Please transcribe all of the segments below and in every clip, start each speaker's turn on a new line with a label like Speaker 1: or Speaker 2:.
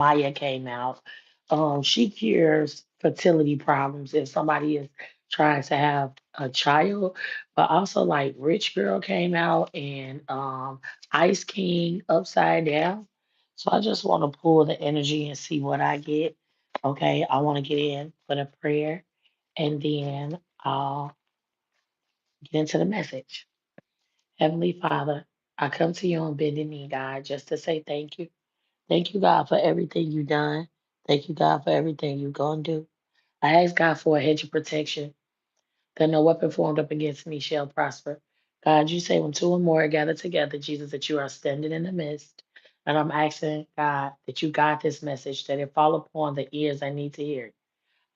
Speaker 1: Maya came out. She cures fertility problems if somebody is trying to have a child, but also like Rich Girl came out and Ice King upside down. So I just want to pull the energy and see what I get. Okay, I want to get in for the prayer and then I'll get into the message. Heavenly Father, I come to you on bending knee, God, just to say thank you. Thank you, God, for everything you've done. Thank you, God, for everything you're going to do. I ask God for a hedge of protection that no weapon formed up against me shall prosper. God, you say when two or more are gathered together, Jesus, that you are standing in the midst. And I'm asking, God, that you guide this message, that it fall upon the ears that need to hear it.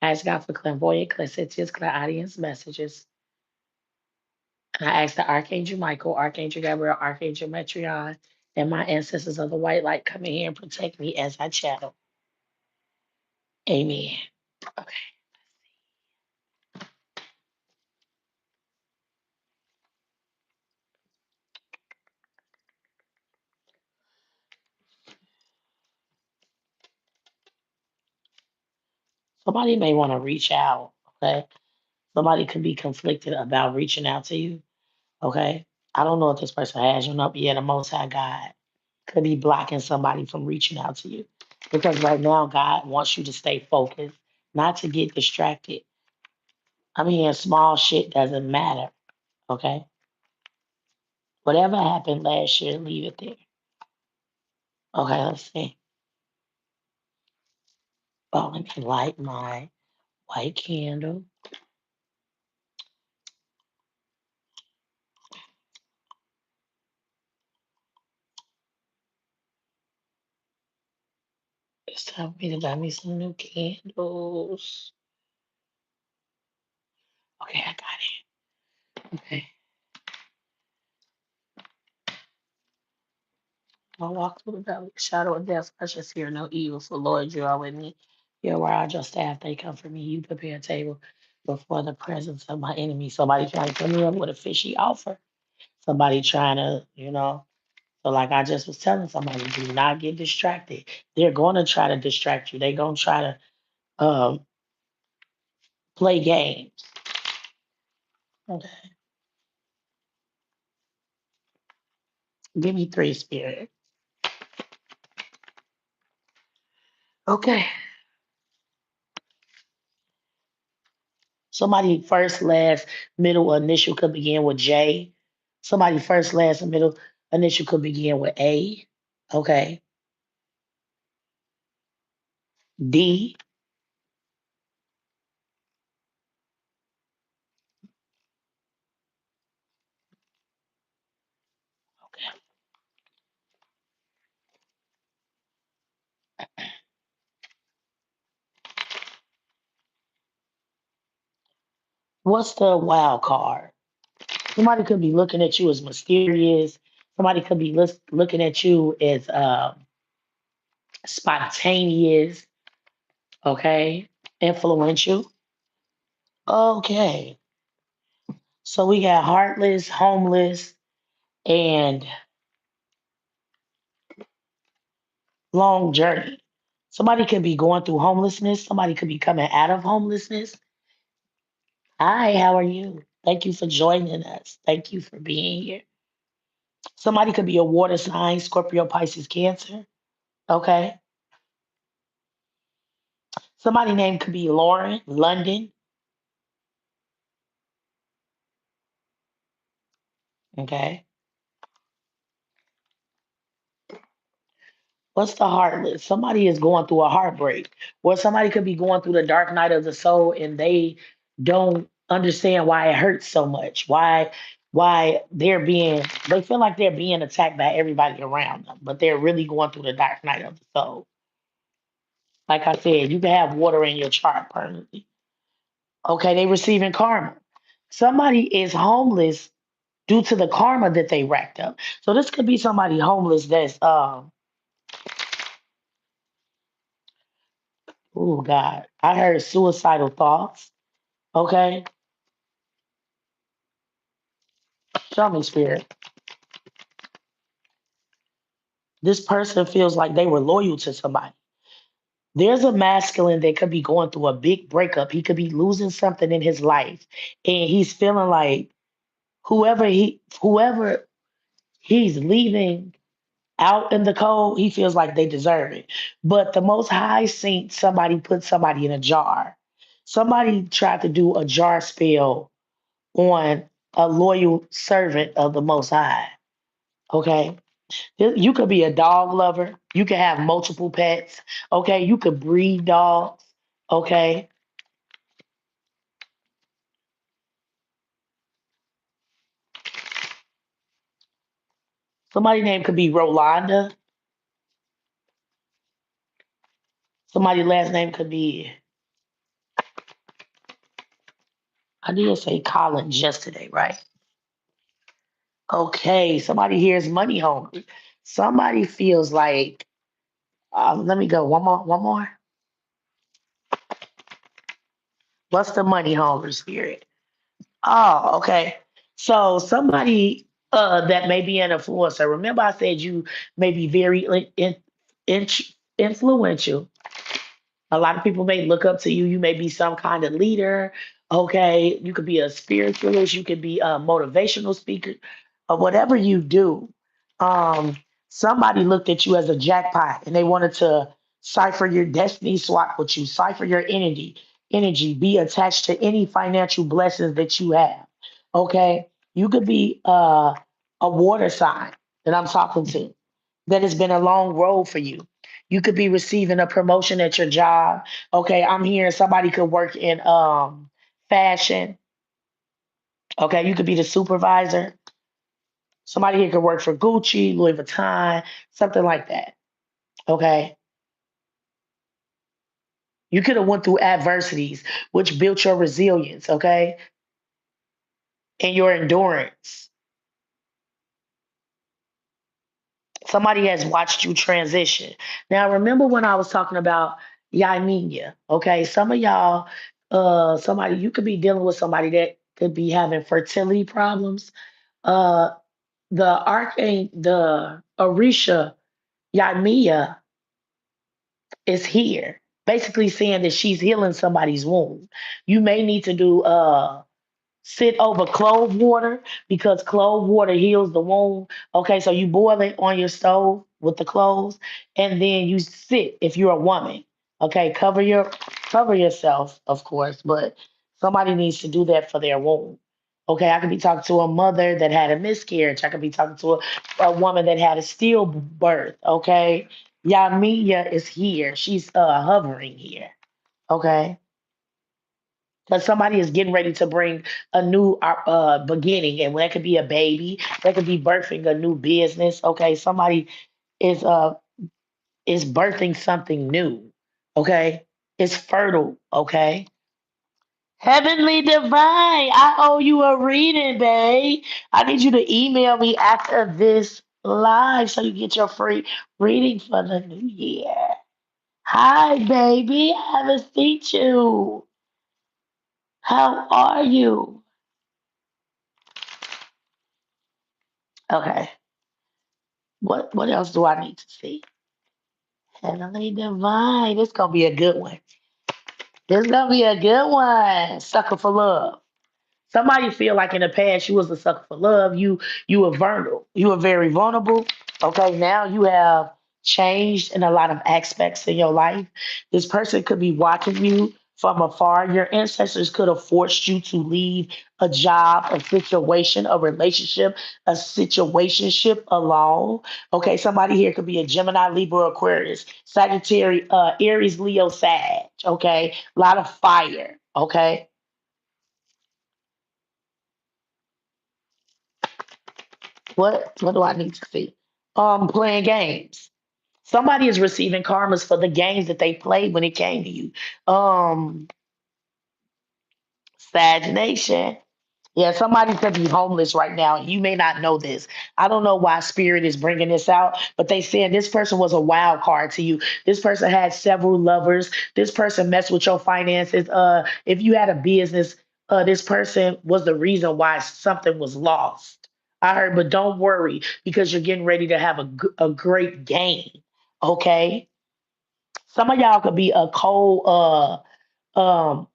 Speaker 1: I ask God for clairvoyant, claircentious, clairaudience messages. And I ask that Archangel Michael, Archangel Gabriel, Archangel Metrion, and my ancestors of the white light come in here and protect me as I channel. Amen. Okay. Somebody may want to reach out. Okay. Somebody could be conflicted about reaching out to you. Okay. I don't know if this person has your number yet. The Most High God could be blocking somebody from reaching out to you because right now God wants you to stay focused, not to get distracted. I mean, small shit doesn't matter. Okay. Whatever happened last year, leave it there. Okay. Let's see. Oh, let me light my white candle. It's time for me to buy me some new candles. Okay, I got it. Okay. I walk through the valley of the shadow of death. I just fear no evil. For Lord, you are with me. You're where I just staff. They come for me. You prepare a table before the presence of my enemy. Somebody trying to come in with a fishy offer. Somebody trying to, So like I just was telling somebody, do not get distracted. They're going to try to distract you. They're going to try to play games. Okay. Give me three spirit. Okay. Somebody first, last, middle, initial could begin with J. Somebody first, last, and middle initial could begin with A. Okay. D. Okay. What's the wild card? Somebody could be looking at you as mysterious. Somebody could be looking at you as spontaneous. Okay. Influential. Okay. So we got heartless, homeless, and long journey. Somebody could be going through homelessness. Somebody could be coming out of homelessness. Hi, how are you? Thank you for joining us. Thank you for being here. Somebody could be a water sign, Scorpio, Pisces, Cancer. Okay. Somebody name could be Lauren, London. Okay. What's the heartless? Somebody is going through a heartbreak, or somebody could be going through the dark night of the soul and they don't understand why it hurts so much. Why they feel like they're being attacked by everybody around them, but they're really going through the dark night of the soul. Like I said, you can have water in your chart permanently. Okay, they receiving karma. Somebody is homeless due to the karma that they racked up. So this could be somebody homeless that's oh God, I heard suicidal thoughts. Okay, show me spirit. This person feels like they were loyal to somebody. There's a masculine that could be going through a big breakup. He could be losing something in his life, and he's feeling like whoever he's leaving out in the cold, he feels like they deserve it. But the Most High seen somebody put somebody in a jar. Somebody tried to do a jar spell on a loyal servant of the Most High. Okay. You could be a dog lover. You could have multiple pets. Okay. You could breed dogs. Okay. Somebody's name could be Rolanda. Somebody's last name could be, I did say Collins yesterday, right? Okay. Somebody here is money hungry. Somebody feels like, let me go. One more. What's the money hungry spirit? Oh, okay. So somebody that may be an influencer. Remember, I said you may be very in, influential. A lot of people may look up to you. You may be some kind of leader. Okay. You could be a spiritualist. You could be a motivational speaker, or whatever you do. Um, Somebody looked at you as a jackpot and they wanted to cipher your destiny swap with you, cipher your energy, be attached to any financial blessings that you have. Okay. You could be a water sign that I'm talking to that has been a long road for you. You could be receiving a promotion at your job. Okay, I'm hearing somebody could work in fashion. Okay, you could be the supervisor. Somebody here could work for Gucci, Louis Vuitton, something like that. Okay, you could have went through adversities, which built your resilience. Okay, and your endurance. Somebody has watched you transition. Now, remember when I was talking about Yaminia? Okay, some of y'all, somebody you could be dealing with somebody that could be having fertility problems. Uh, the Orisha Yamia is here, basically saying that she's healing somebody's wound. You may need to do sit over clove water because clove water heals the wound. Okay, so you boil it on your stove with the cloves, and then you sit if you're a woman. Okay, cover yourself, of course, but somebody needs to do that for their wound. Okay, I could be talking to a mother that had a miscarriage. I could be talking to a woman that had a stillbirth. Okay, Yamiya is here. She's hovering here. Okay. Because somebody is getting ready to bring a new beginning, and that could be a baby, that could be birthing a new business. Okay, somebody is uh is birthing something new. Okay, it's fertile. Okay, heavenly divine. I owe you a reading, babe. I need you to email me after this live so you get your free reading for the new year. Hi, baby. I haven't seen you. How are you? Okay. What else do I need to see? Heavenly Divine. This gonna be a good one. This gonna be a good one. Sucker for love. Somebody feel like in the past you was a sucker for love. You were vulnerable. You were very vulnerable. Okay, now you have changed in a lot of aspects in your life. This person could be watching you from afar. Your ancestors could have forced you to leave a job, a situation, a relationship, a situationship alone. Okay, somebody here could be a Gemini, Libra, Aquarius, Sagittarius, Aries, Leo, Sag. Okay, a lot of fire. Okay. What do I need to see? Playing games. Somebody is receiving karmas for the games that they played when it came to you. Um, Stagnation. Yeah, somebody could be homeless right now. You may not know this. I don't know why Spirit is bringing this out, but they said this person was a wild card to you. This person had several lovers. This person messed with your finances. If you had a business, this person was the reason why something was lost. I heard, but don't worry because you're getting ready to have a great gain. Okay, Some of y'all could be a cold um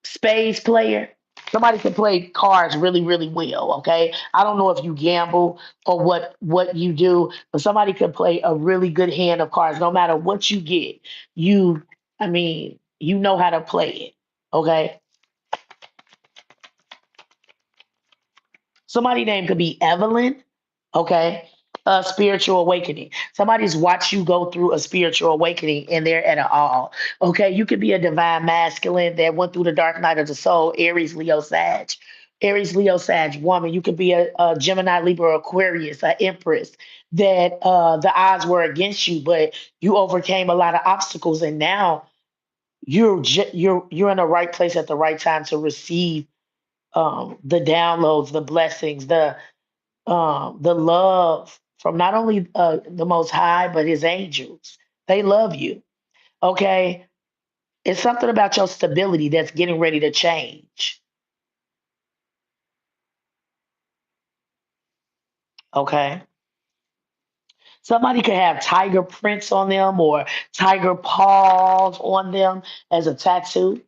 Speaker 1: spades player. Somebody can play cards really, really well. Okay, I don't know if you gamble or what you do, but somebody could play a really good hand of cards. No matter what you get, you, I mean, you know how to play it. Okay, somebody name could be Evelyn. Okay. A spiritual awakening. Somebody's watched you go through a spiritual awakening and they're at an all. Okay. You could be a divine masculine that went through the dark night of the soul, Aries, Leo, Sag. Aries, Leo, Sag woman. You could be a Gemini, Libra, Aquarius, an Empress that the odds were against you, but you overcame a lot of obstacles and now you're in the right place at the right time to receive the downloads, the blessings, the love from not only the Most High, but His angels. They love you. Okay. It's something about your stability that's getting ready to change. Okay. Somebody could have tiger prints on them or tiger paws on them as a tattoo.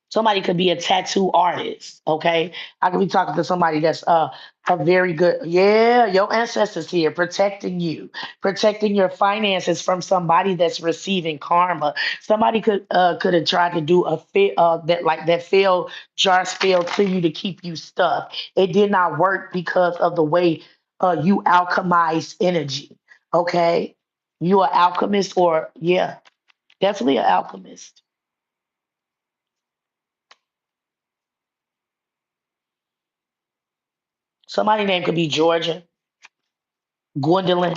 Speaker 1: Somebody could be a tattoo artist. Okay, I could be talking to somebody that's a very good. Yeah, your ancestors here protecting your finances from somebody that's receiving karma. Somebody could have tried to do that failed jar spell to you to keep you stuck. It did not work because of the way you alchemize energy. Okay, you are alchemist, or yeah, definitely an alchemist. Somebody name could be Georgia. Gwendolyn,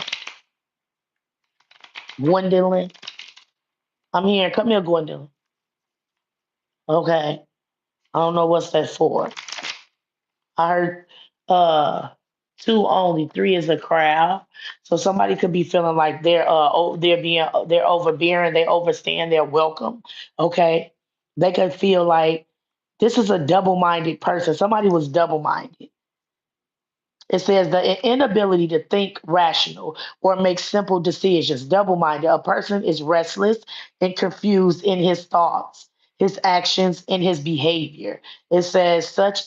Speaker 1: Gwendolyn. I'm here. Come here, Gwendolyn. Okay. I don't know what's that for. I heard uh two only, three is a crowd. So somebody could be feeling like they're overbearing, they overstand their welcome. Okay. They could feel like this is a double-minded person. Somebody was double-minded. It says the inability to think rational or make simple decisions. Double minded. A person is restless and confused in his thoughts, his actions, and his behavior. It says such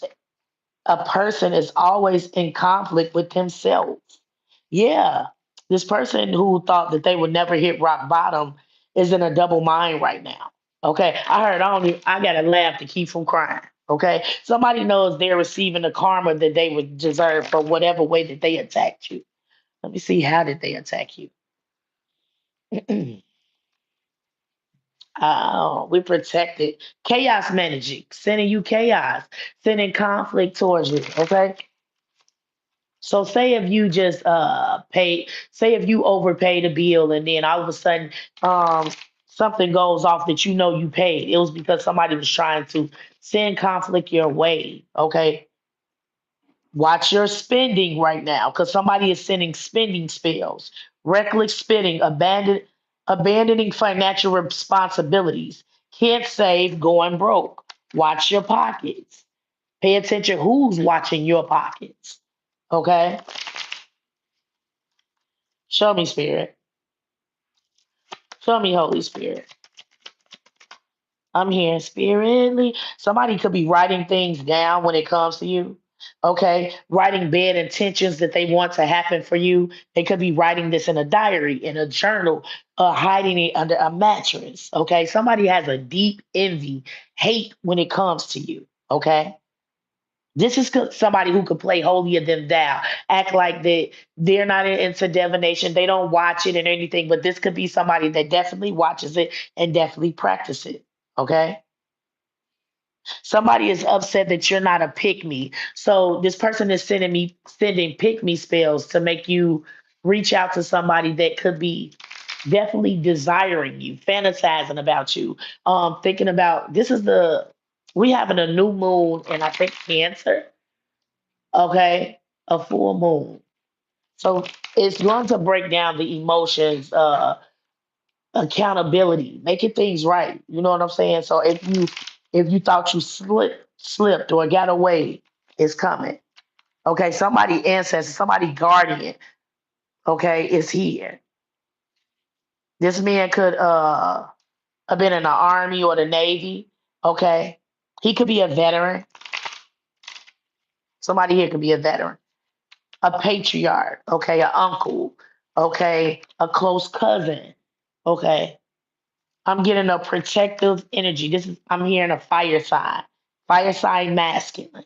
Speaker 1: a person is always in conflict with himself. Yeah. This person who thought that they would never hit rock bottom is in a double mind right now. Okay. I heard I gotta laugh to keep from crying. Okay. Somebody knows they're receiving the karma that they would deserve for whatever way that they attacked you. Let me see, how did they attack you? Oh, we protected. Chaos managing, sending you chaos, sending conflict towards you. Okay. So say if you just say if you overpaid a bill and then all of a sudden um something goes off that you know you paid. It was because somebody was trying to send conflict your way. Okay. Watch your spending right now because somebody is sending spending spells, reckless spending, abandoning financial responsibilities, can't save, going broke. Watch your pockets. Pay attention who's watching your pockets. Okay. Show me, Spirit. Show me, Holy Spirit. I'm here, spiritly. Somebody could be writing things down when it comes to you. Okay. Writing bad intentions that they want to happen for you. They could be writing this in a diary, in a journal, hiding it under a mattress. Okay. Somebody has a deep envy, hate when it comes to you. Okay. This is somebody who could play holier than thou, act like they're not into divination, they don't watch it and anything, but this could be somebody that definitely watches it and definitely practice it. Okay. Somebody is upset that you're not a pick me. So this person is sending pick me spells to make you reach out to somebody that could be definitely desiring you, fantasizing about you, thinking about this is the we having a new moon and I think Cancer. Okay, a full moon. So it's going to break down the emotions, accountability, making things right. You know what I'm saying? So if you thought you slipped or got away, it's coming. Okay, somebody ancestor, somebody guardian. okay, is here. This man could have been in the army or the navy, okay? He could be a veteran. Somebody here could be a veteran, a patriarch, okay, an uncle, okay, a close cousin, okay. I'm getting a protective energy. This is I'm hearing a fire sign masculine.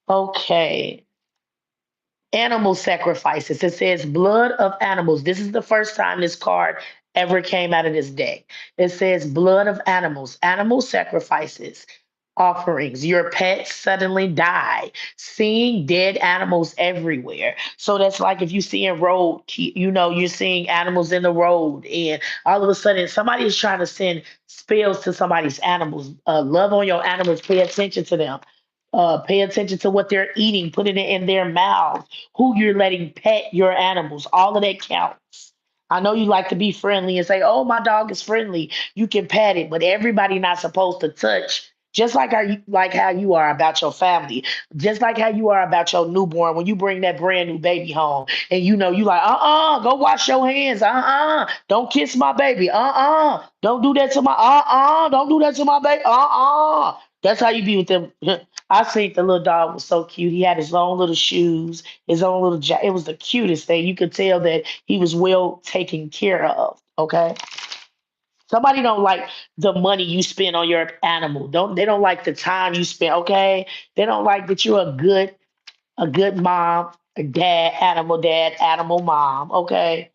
Speaker 1: Okay, animal sacrifices. It says blood of animals. This is the first time this card ever came out of this deck. It says blood of animals, animal sacrifices, offerings. Your pets suddenly die. Seeing dead animals everywhere. So that's like if you see in road, you're seeing animals in the road, and all of a sudden somebody is trying to send spells to somebody's animals. Love on your animals. Pay attention to them. Pay attention to what they're eating, putting it in their mouth, who you're letting pet your animals. All of that counts. I know you like to be friendly and say, "Oh, my dog is friendly." You can pet it, but everybody not supposed to touch. Just like how you are about your family, just like how you are about your newborn. When you bring that brand new baby home, and you like, go wash your hands. Don't kiss my baby. Don't do that to my. Don't do that to my baby. That's how you be with them. I think the little dog was so cute. He had his own little shoes, his own little It was the cutest thing. You could tell that he was well taken care of. Okay. Somebody don't like the money you spend on your animal. They don't like the time you spend. Okay. They don't like that you're a good mom, a dad, animal mom. Okay,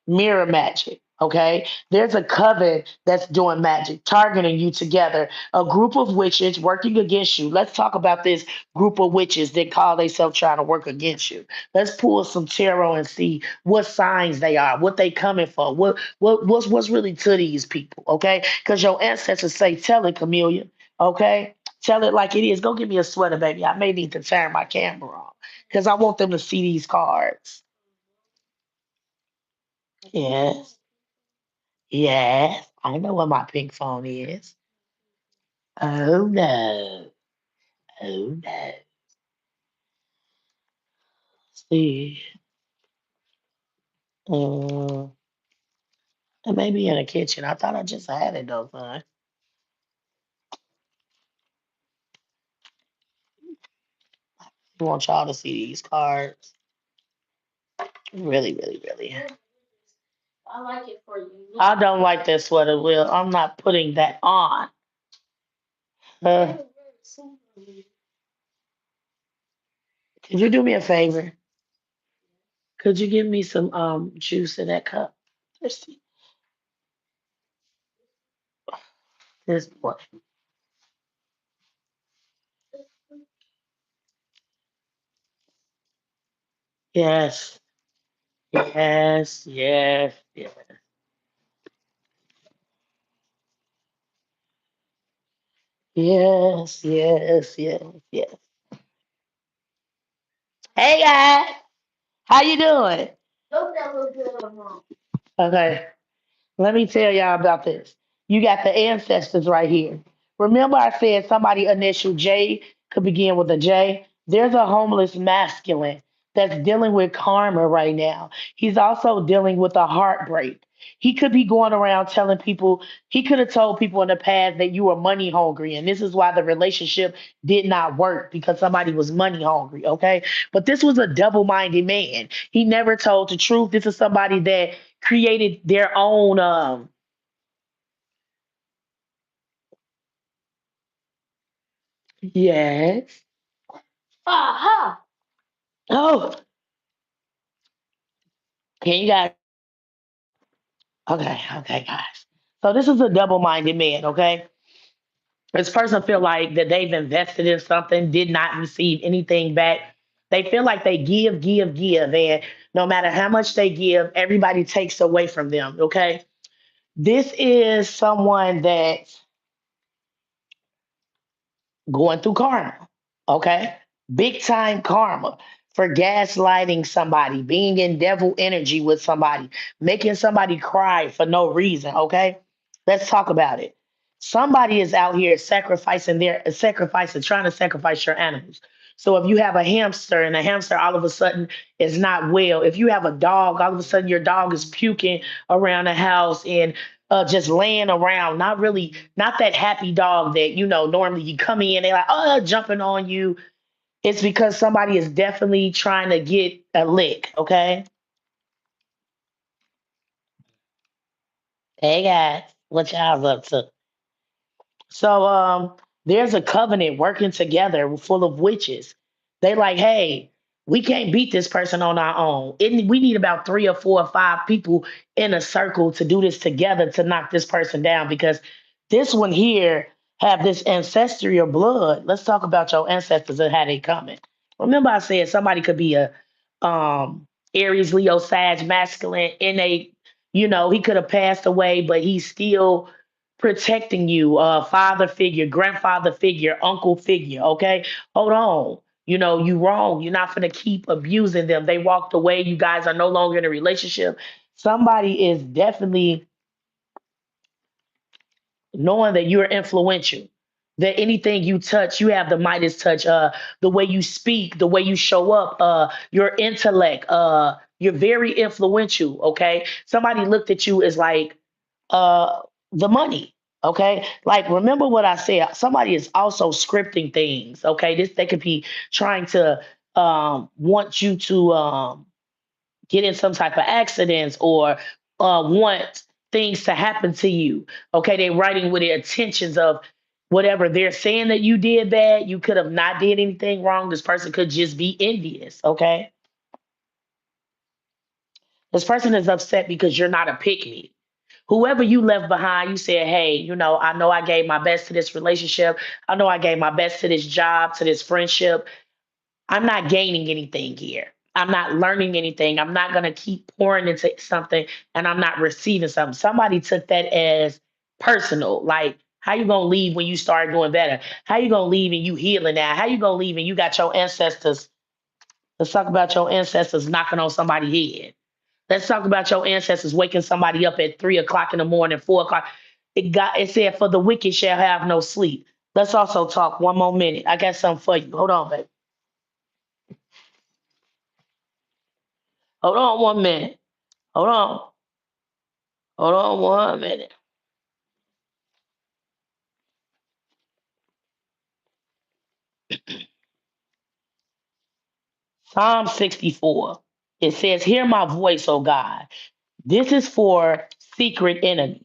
Speaker 1: mirror magic. Okay, there's a coven that's doing magic, targeting you together. A group of witches working against you. Let's talk about this group of witches that call themselves trying to work against you. Let's pull some tarot and see what signs they are, what they coming for, what's really to these people. Okay, because your ancestors say, "Tell it, Camilla." Okay, tell it like it is. Go get me a sweater, baby. I may need to turn my camera on because I want them to see these cards. Yes. Yes, I know what my pink phone is. Oh no. Oh no. See. Um, it may be in the kitchen. I thought I just had it though, son. I want y'all to see these cards. Really, really, really. I don't like that sweater, Will. I'm not putting that on. Uh, could you do me a favor? Could you give me some juice in that cup? Thirsty. This boy. Yes. Yes. Yes. Yes. Yes, yes, yes, yes. Hey guys, how you doing? Okay, let me tell y'all about this. You got the ancestors right here. Remember, I said somebody initial J could begin with a J? There's a homeless masculine that's dealing with karma right now. He's also dealing with a heartbreak. He could be going around telling people, he could have told people in the past that you were money hungry, and this is why the relationship did not work because somebody was money hungry, okay? But this was a double minded man. He never told the truth. This is somebody that created their own yes. Aha. Oh, can you guys okay, okay, guys. So this is a double-minded man, okay? This person feel like that they've invested in something, did not receive anything back. They feel like they give, and no matter how much they give, everybody takes away from them, okay? This is someone that going through karma. Okay. Big time karma for gaslighting somebody, being in devil energy with somebody, making somebody cry for no reason. Okay. Let's talk about it. Somebody is out here sacrificing, trying to sacrifice your animals. So if you have a hamster and a hamster all of a sudden is not well, if you have a dog, all of a sudden your dog is puking around the house and just laying around, not really, not that happy dog that, normally you come in, they're like, oh, jumping on you. It's because somebody is definitely trying to get a lick, okay? Hey guys, what y'all up to? So there's a covenant working together full of witches. They like, hey, we can't beat this person on our own. We need about 3 or 4 or 5 people in a circle to do this together to knock this person down because this one here have this ancestral blood. Let's talk about your ancestors and how they coming. Remember I said somebody could be a Aries, Leo, Sag, masculine, innate, he could have passed away, but he's still protecting you, father figure, grandfather figure, uncle figure. Okay, hold on. You wrong. You're not gonna keep abusing them. They walked away. You guys are no longer in a relationship. Somebody is definitely knowing that you're influential. That anything you touch, you have the Midas touch. The way you speak, the way you show up, your intellect. You're very influential. Okay, somebody looked at you as like uh the money. Okay. Like remember what I said. Somebody is also scripting things. Okay. They could be trying to want you to get in some type of accidents or want things to happen to you. Okay. They're writing with the intentions of whatever they're saying that you did bad. You could have not did anything wrong. This person could just be envious. Okay. This person is upset because you're not a pick me. Whoever you left behind, you said, hey, I know I gave my best to this relationship. I know I gave my best to this job, to this friendship. I'm not gaining anything here. I'm not learning anything. I'm not going to keep pouring into something and I'm not receiving something. Somebody took that as personal. Like, how you going to leave when you start doing better? How you going to leave and you healing now? How you going to leave and you got your ancestors? Let's talk about your ancestors knocking on somebody's head. Let's talk about your ancestors waking somebody up at 3 o'clock in the morning, 4 o'clock. It said, for the wicked shall have no sleep. Let's also talk one more minute. I got something for you. Hold on, baby. Hold on 1 minute. Hold on. Hold on 1 minute. Psalm 64. It says, hear my voice, O God. This is for secret enemies.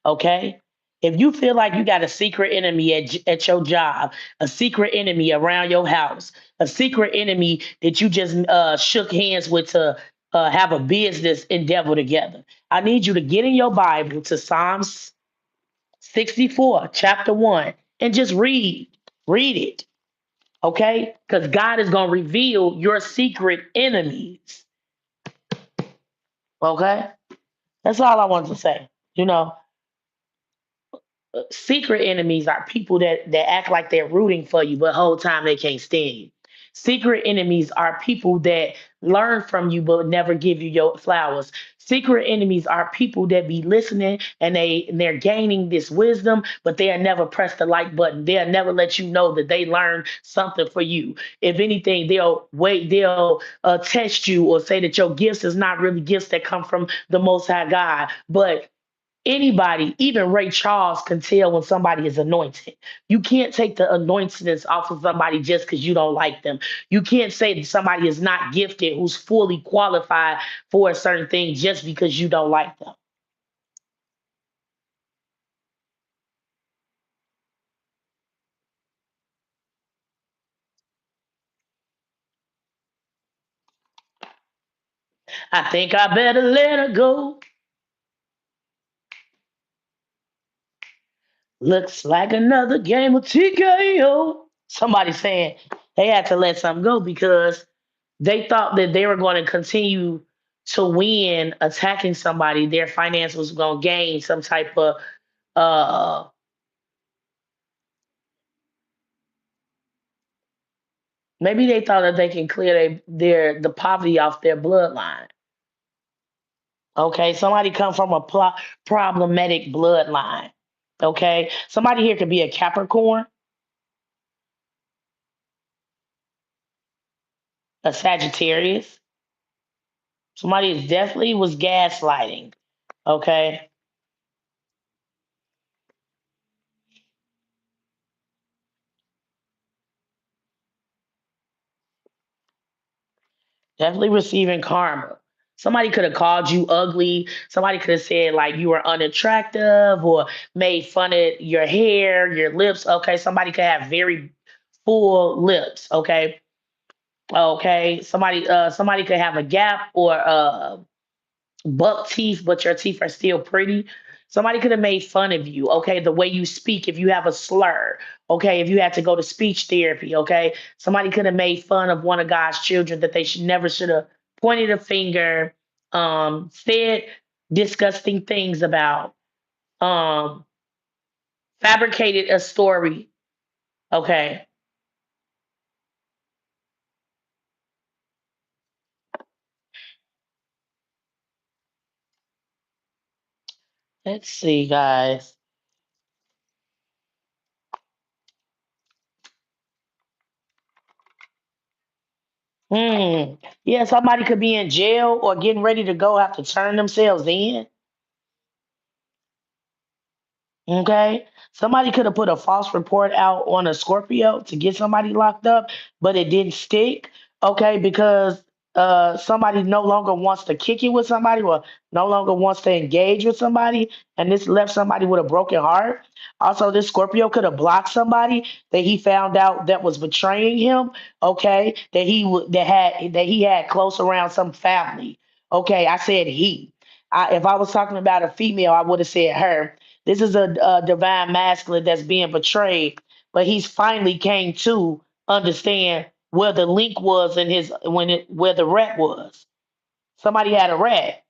Speaker 1: Okay. If you feel like you got a secret enemy at your job, a secret enemy around your house, a secret enemy that you just shook hands with to have a business endeavor together, I need you to get in your Bible to Psalms 64, chapter 1, and just read. Read it. Okay. Because God is going to reveal your secret enemies. Okay. That's all I wanted to say. You know, secret enemies are people that act like they're rooting for you, but whole time they can't stand you. Secret enemies are people that learn from you but never give you your flowers. Secret enemies are people that be listening and they're gaining this wisdom, but they'll never press the like button. They'll never let you know that they learned something for you. If anything, they'll test you or say that your gifts is not really gifts that come from the Most High God, but anybody, even Ray Charles, can tell when somebody is anointed. You can't take the anointedness off of somebody just because you don't like them. You can't say that somebody is not gifted who's fully qualified for a certain thing just because you don't like them. I think I better let her go. Looks like another game of TKO. Somebody saying they had to let something go because they thought that they were going to continue to win attacking somebody. Their finance was going to gain some type of uh maybe they thought that they can clear the poverty off their bloodline. Okay, somebody come from a problematic bloodline. Okay, somebody here could be a Capricorn. A Sagittarius. Somebody is definitely was gaslighting. Okay. Definitely receiving karma. Somebody could have called you ugly. Somebody could have said like you were unattractive or made fun of your hair, your lips. Okay. Somebody could have very full lips. Okay. Okay. Somebody could have a gap or buck teeth, but your teeth are still pretty. Somebody could have made fun of you, okay? The way you speak, if you have a slur, okay? If you had to go to speech therapy, okay? Somebody could have made fun of one of God's children that they should never should have pointed a finger, said disgusting things about, um, fabricated a story, okay? Let's see, guys. Hmm. Yeah, somebody could be in jail or getting ready to go have to turn themselves in. Okay. Somebody could have put a false report out on a Scorpio to get somebody locked up, but it didn't stick. Okay, because somebody no longer wants to kick it with somebody or no longer wants to engage with somebody, and this left somebody with a broken heart. Also, this Scorpio could have blocked somebody that he found out that was betraying him. Okay, that he had close around some family. Okay, I said he. If I was talking about a female, I would have said her. This is a divine masculine that's being betrayed, but he's finally came to understand where the link was in his where the rat was. Somebody had a rat,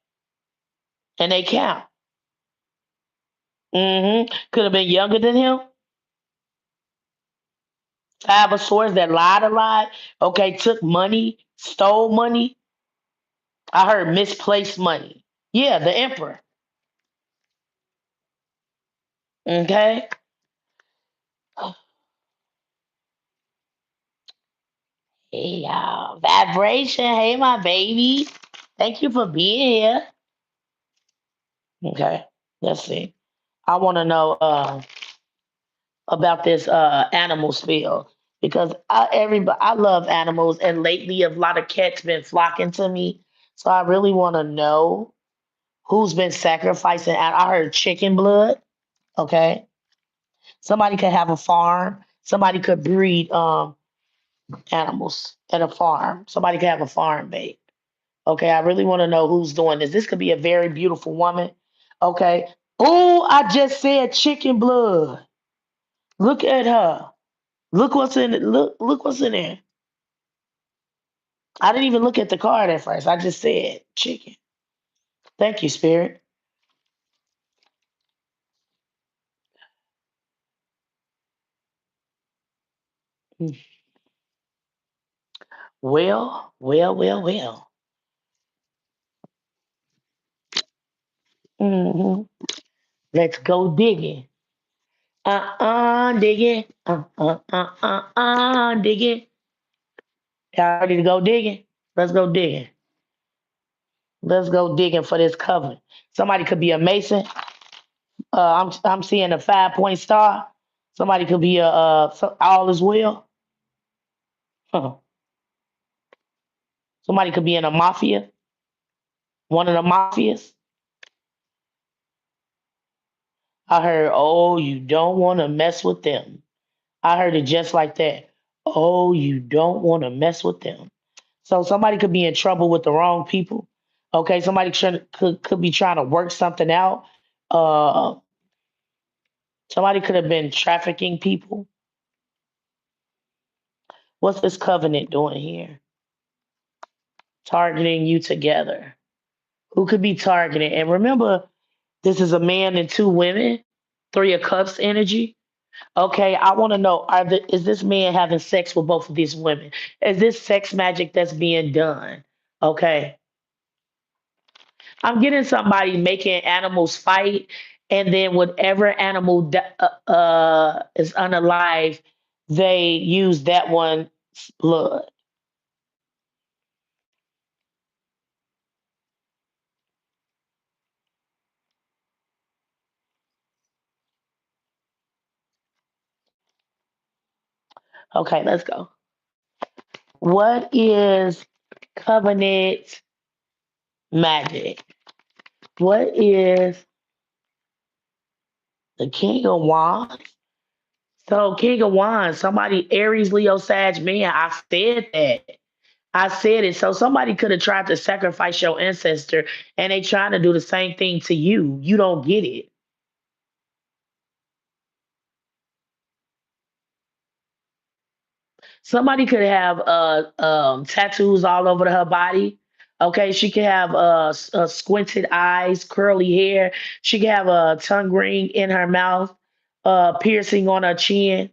Speaker 1: and they count. Could have been younger than him. Five of swords that lied a lot. Okay, took money, stole money. I heard misplaced money. Yeah, the emperor. Okay. Hey y'all, vibration. Hey my baby. Thank you for being here. Okay. Let's see. I want to know about this animal spill because I love animals and lately a lot of cats been flocking to me. So I really want to know who's been sacrificing. I heard chicken blood. Okay, somebody could have a farm. Somebody could breed animals at a farm. Somebody could have a farm babe. Okay, I really want to know who's doing this. This could be a very beautiful woman. Okay. Oh, I just said chicken blood. Look at her. Look what's in it. Look what's in there. I didn't even look at the card at first. I just said chicken. Thank you, Spirit. Mm. Well, well, well, well. hmm Let's go digging. Digging. Digging. Y'all ready to go digging? Let's go digging. Let's go digging for this covenant. Somebody could be a mason. I'm seeing a 5 point star. Somebody could be a all is well. Huh. Somebody could be in a mafia. One of the mafias. I heard, oh, you don't want to mess with them. I heard it just like that. Oh, you don't want to mess with them. So somebody could be in trouble with the wrong people. Okay, somebody could be trying to work something out. Uh, somebody could have been trafficking people. What's this covenant doing here? Targeting you together. Who could be targeted? And remember, this is a man and two women, three of cups energy. Okay, I want to know: is this man having sex with both of these women? Is this sex magic that's being done? Okay, I'm getting somebody making animals fight, and then whatever animal is unalive, they use that one's blood. Okay, let's go. What is covenant magic? What is the King of Wands? So King of Wands, somebody Aries, Leo, Sag, man. I said that. I said it. So somebody could have tried to sacrifice your ancestor, and they trying to do the same thing to you. You don't get it. Somebody could have tattoos all over her body. Okay, she could have squinted eyes, curly hair. She could have a tongue ring in her mouth, piercing on her chin.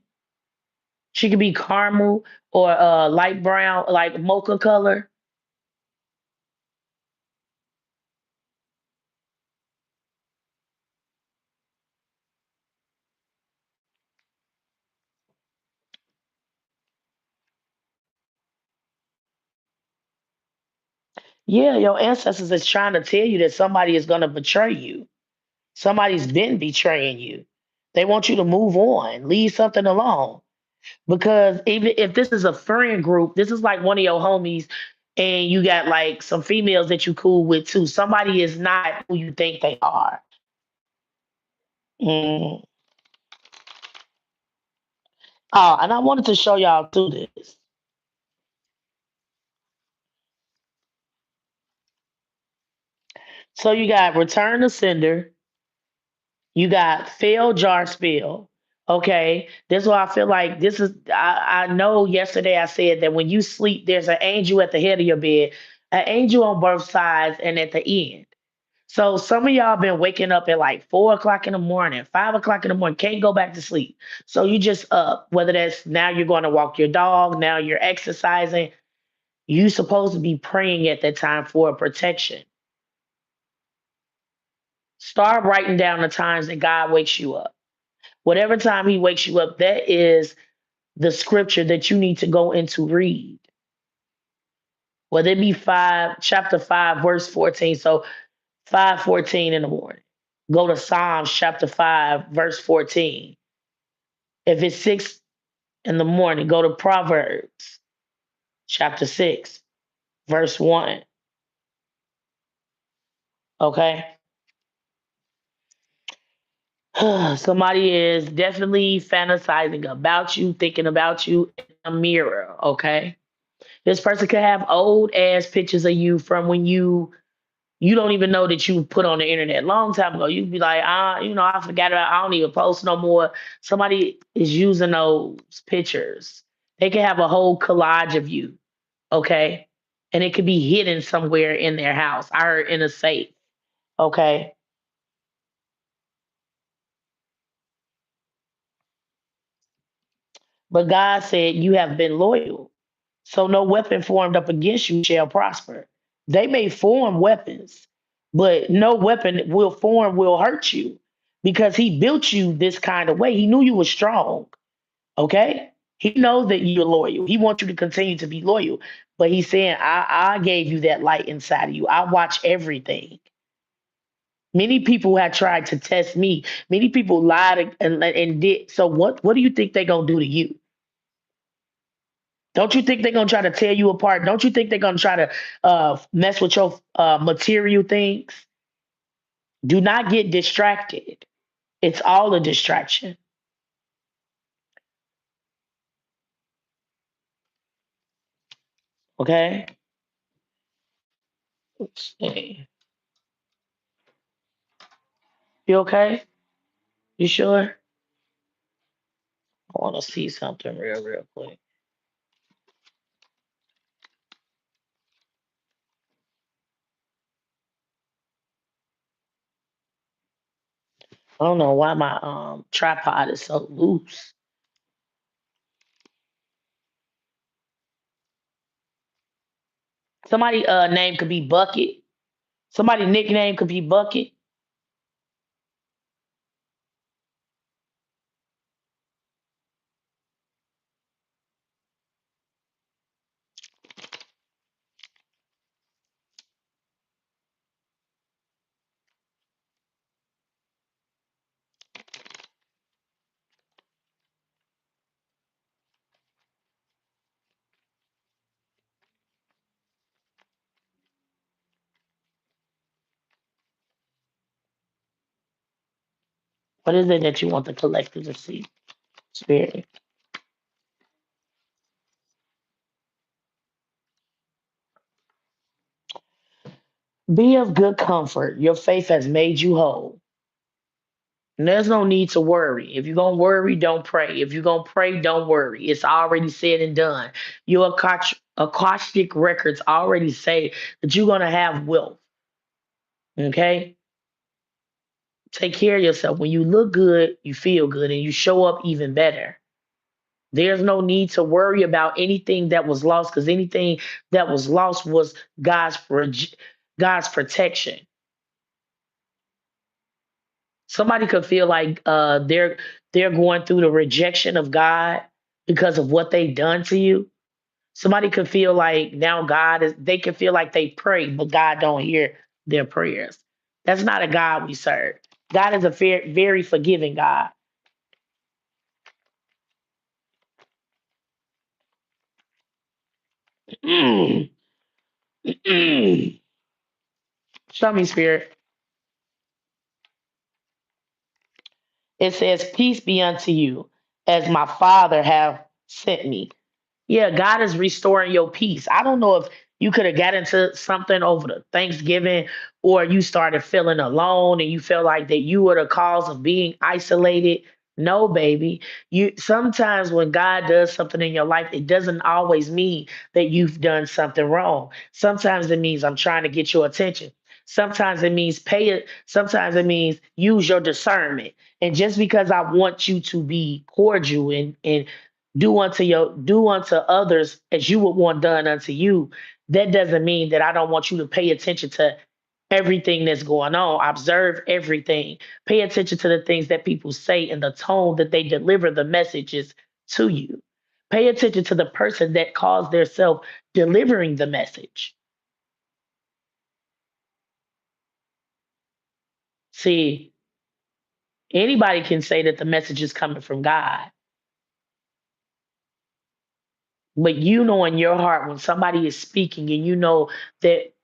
Speaker 1: She could be caramel or light brown, like mocha color. Yeah, your ancestors is trying to tell you that somebody is going to betray you. Somebody's been betraying you. They want you to move on, leave something alone. Because even if this is a friend group, this is like one of your homies, and you got like some females that you cool with too. Somebody is not who you think they are. Mm. Oh, and I wanted to show y'all too this. So you got return to sender, you got fail jar spill. Okay. This is why I feel like this is I know yesterday I said that when you sleep, there's an angel at the head of your bed, an angel on both sides and at the end. So some of y'all been waking up at like 4 o'clock in the morning, 5 o'clock in the morning, can't go back to sleep. So you just up, whether that's now you're going to walk your dog, now you're exercising. You supposed to be praying at that time for protection. Start writing down the times that God wakes you up. Whatever time he wakes you up, that is the scripture that you need to go into read. Whether it be chapter 5, verse 14. So 5:14 in the morning. Go to Psalms chapter 5, verse 14. If it's 6 in the morning, go to Proverbs chapter 6, verse 1. Okay. Somebody is definitely fantasizing about you, thinking about you in a mirror. Okay. This person could have old ass pictures of you from when you don't even know that you put on the internet long time ago. You'd be like, I forgot about. I don't even post no more. Somebody is using those pictures. They can have a whole collage of you, okay, and it could be hidden somewhere in their house. I heard in a safe, okay. But God said you have been loyal, so no weapon formed up against you shall prosper. They may form weapons, but no weapon will hurt you because he built you this kind of way. He knew you were strong. Okay. He knows that you're loyal. He wants you to continue to be loyal. But he's saying, I gave you that light inside of you. I watch everything. Many people have tried to test me. Many people lied and did. So what do you think they're gonna do to you? Don't you think they're gonna try to tear you apart? Don't you think they're gonna try to mess with your material things? Do not get distracted. It's all a distraction. Okay. Let's see. You okay? You sure? I want to see something real quick. I don't know why my tripod is so loose. Somebody name could be Bucket. Somebody nickname could be Bucket. What is it that you want the collective to see, Spirit? Be of good comfort. Your faith has made you whole. And there's no need to worry. If you're going to worry, don't pray. If you're going to pray, don't worry. It's already said and done. Your Akashic records already say that you're going to have wealth. Okay? Take care of yourself. When you look good, you feel good and you show up even better. There's no need to worry about anything that was lost because anything that was lost was God's protection. Somebody could feel like they're going through the rejection of God because of what they've done to you. Somebody could feel like now God is they can feel like they pray, but God don't hear their prayers. That's not a God we serve. God is a very forgiving God. Mm, mm. Show me, Spirit. It says, "Peace be unto you, as my Father have sent me." Yeah, God is restoring your peace. I don't know if you could have got into something over the Thanksgiving or you started feeling alone and you felt like that you were the cause of being isolated. No, baby. You sometimes when God does something in your life, it doesn't always mean that you've done something wrong. Sometimes it means I'm trying to get your attention. Sometimes it means pay it. Sometimes it means use your discernment. And just because I want you to be cordial and do unto others as you would want done unto you, that doesn't mean that I don't want you to pay attention to everything that's going on. Observe everything. Pay attention to the things that people say and the tone that they deliver the messages to you. Pay attention to the person that calls their self delivering the message. See, anybody can say that the message is coming from God, but you know in your heart when somebody is speaking and you know that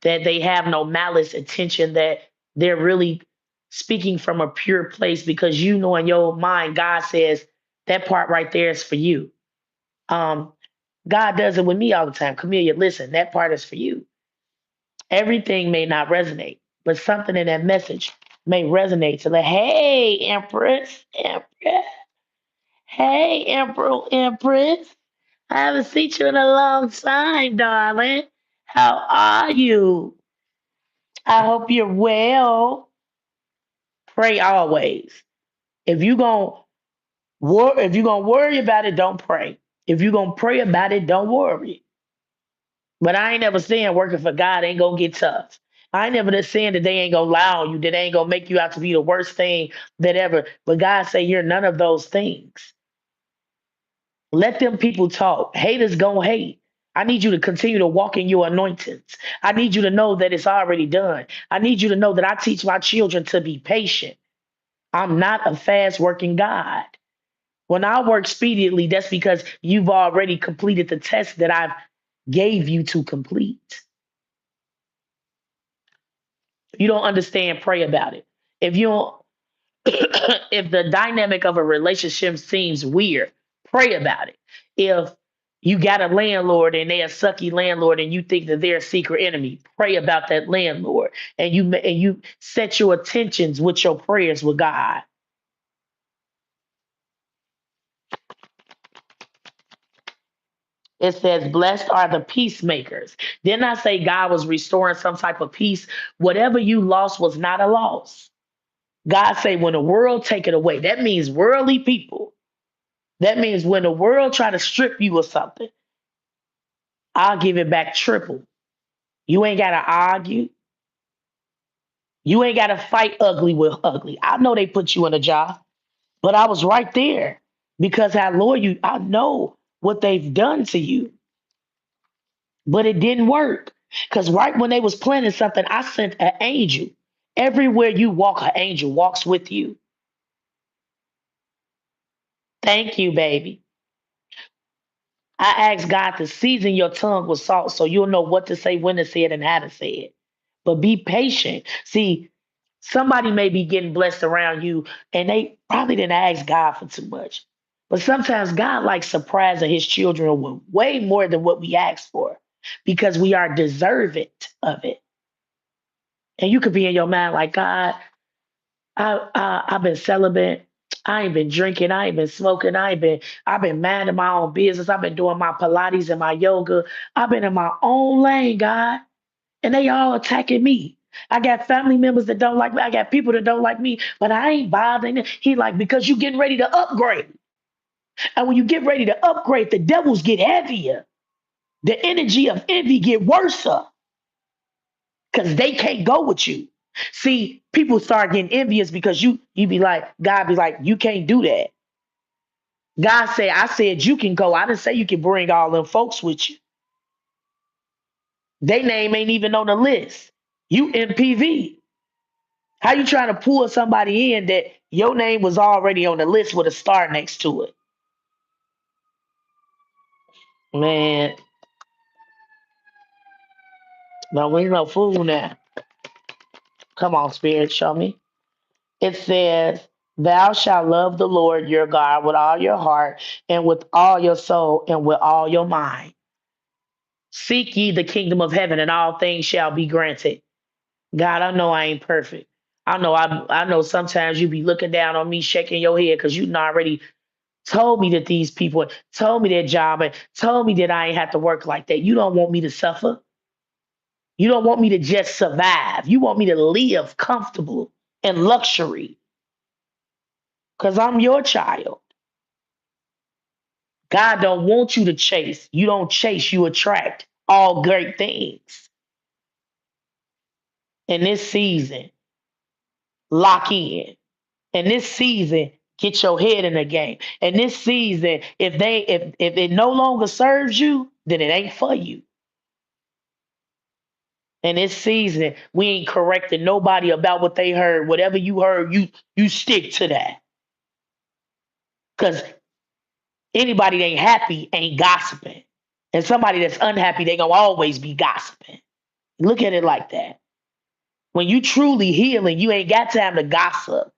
Speaker 1: they have no malice intention, that they're really speaking from a pure place because you know in your mind, God says that part right there is for you. Um, God does it with me all the time. Camilla, listen, that part is for you. Everything may not resonate, but something in that message may resonate to like, hey, Empress, Empress, hey, Empress. I haven't seen you in a long time, darling. How are you? I hope you're well. Pray always. If you gonna if you gonna worry about it, don't pray. If you gonna pray about it, don't worry. But I ain't never saying working for God ain't gonna get tough. I ain't never just saying that they ain't gonna lie on you, that they ain't gonna make you out to be the worst thing that ever. But God say you're none of those things. Let them people talk. Haters gonna hate. I need you to continue to walk in your anointings. I need you to know that it's already done. I need you to know that I teach my children to be patient. I'm not a fast working God. When I work speedily, that's because you've already completed the test that I've gave you to complete. If you don't understand, pray about it. If you don't, if the dynamic of a relationship seems weird, pray about it. If you got a landlord and they're a sucky landlord and you think that they're a secret enemy, pray about that landlord and you set your attentions with your prayers with God. It says, blessed are the peacemakers. Didn't I say God was restoring some type of peace? Whatever you lost was not a loss. God say, when the world take it away, that means worldly people. That means when the world try to strip you of something, I'll give it back triple. You ain't got to argue. You ain't got to fight ugly with ugly. I know they put you in a job, but I was right there because I love you. I know what they've done to you. But it didn't work because right when they was planning something, I sent an angel. Everywhere you walk, an angel walks with you. Thank you, baby. I asked God to season your tongue with salt so you'll know what to say, when to say it, and how to say it. But be patient. See, Somebody may be getting blessed around you and they probably didn't ask God for too much. But sometimes God likes surprising his children with way more than what we ask for because we are deserving of it. And you could be in your mind like, God, I've been celibate. I ain't been drinking. I ain't been smoking. I've been minding my own business. I've been doing my Pilates and my yoga. I've been in my own lane, God. And they all attacking me. I got family members that don't like me. I got people that don't like me, but I ain't bothering them. He like, because you getting ready to upgrade. And when you get ready to upgrade, the devils get heavier. The energy of envy get worse because they can't go with you. See, people start getting envious because you be like, God be like, you can't do that. God said, I said you can go. I didn't say you can bring all them folks with you. They name ain't even on the list. You MPV. How you trying to pull somebody in that your name was already on the list with a star next to it? Man, no, we no fool now. Come on, Spirit, show me. It says, thou shalt love the Lord your God with all your heart and with all your soul and with all your mind. Seek ye the kingdom of heaven and all things shall be granted. God, I know I ain't perfect. I know sometimes you be looking down on me, shaking your head because you already told me that these people told me their job and told me that I ain't have to work like that. You don't want me to suffer. You don't want me to just survive. You want me to live comfortable and luxury because I'm your child. God don't want you to chase. You don't chase, you attract all great things. In this season, lock in. In this season, get your head in the game. In this season, if it no longer serves you, then it ain't for you. In this season, we ain't correcting nobody about what they heard. Whatever you heard, you stick to that. Because anybody that ain't happy ain't gossiping. And somebody that's unhappy, they gonna always be gossiping. Look at it like that. When you truly healing, you ain't got time to gossip.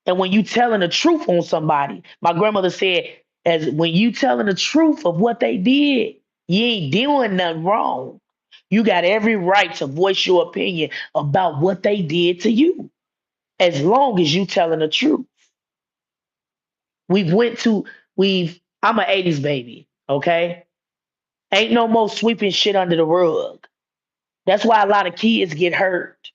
Speaker 1: And when you telling the truth on somebody, my grandmother said, as when you telling the truth of what they did, you ain't doing nothing wrong. You got every right to voice your opinion about what they did to you, as long as you telling the truth. We've went to we've I'm an 80s baby, okay? Ain't no more sweeping shit under the rug. That's why a lot of kids get hurt.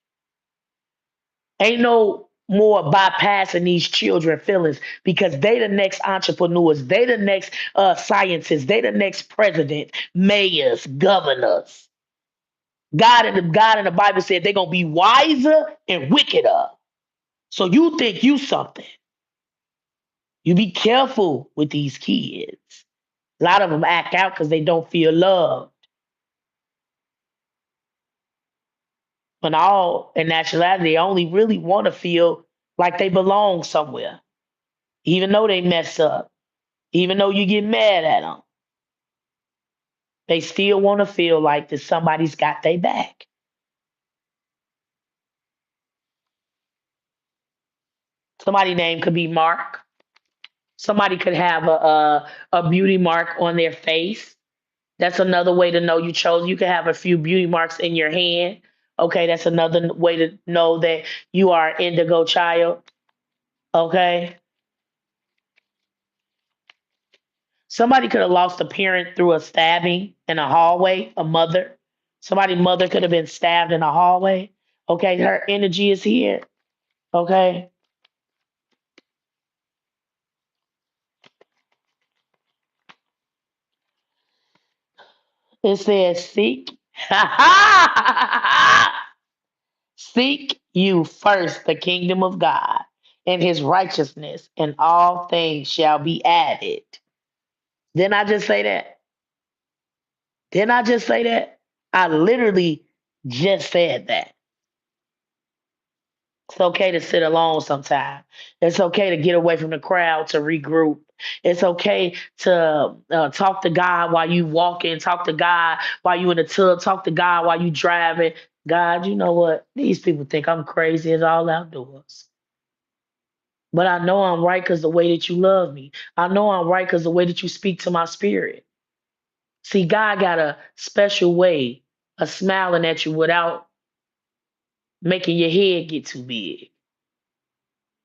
Speaker 1: Ain't no more bypassing these children feelings because they the next entrepreneurs, they the next scientists, they the next president, mayors, governors. God in the Bible said they're gonna be wiser and wickeder. So you think you something. You be careful with these kids. A lot of them act out because they don't feel loved. But all in actuality, they only really want to feel like they belong somewhere, even though they mess up. Even though you get mad at them, they still want to feel like that somebody's got their back. Somebody name could be Mark. Somebody could have a beauty mark on their face. That's another way to know you chose. You could have a few beauty marks in your hand. Okay, that's another way to know that you are an indigo child. Okay. Somebody could have lost a parent through a stabbing in a hallway, a mother. Somebody's mother could have been stabbed in a hallway. Okay, her energy is here. Okay. It says, seek. Seek you first the kingdom of God and his righteousness, and all things shall be added. Didn't I just say that? Didn't I just say that? I literally just said that. It's okay to sit alone sometime. It's okay to get away from the crowd to regroup. It's okay to talk to God while you walking, talk to God while you in the tub, talk to God while you driving. God, you know what? These people think I'm crazy as all outdoors. But I know I'm right because the way that you love me. I know I'm right because the way that you speak to my spirit. See, God got a special way of smiling at you without making your head get too big.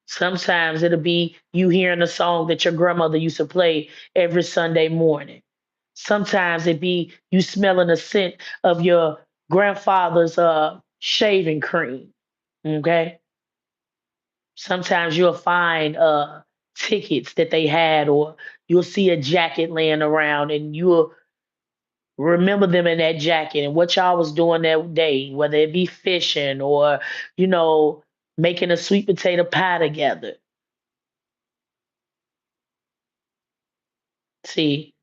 Speaker 1: Sometimes it'll be you hearing a song that your grandmother used to play every Sunday morning. Sometimes it be you smelling the scent of your grandfather's shaving cream. Okay. Sometimes you'll find tickets that they had, or you'll see a jacket laying around and you'll remember them in that jacket and what y'all was doing that day, whether it be fishing or, you know, making a sweet potato pie together. See,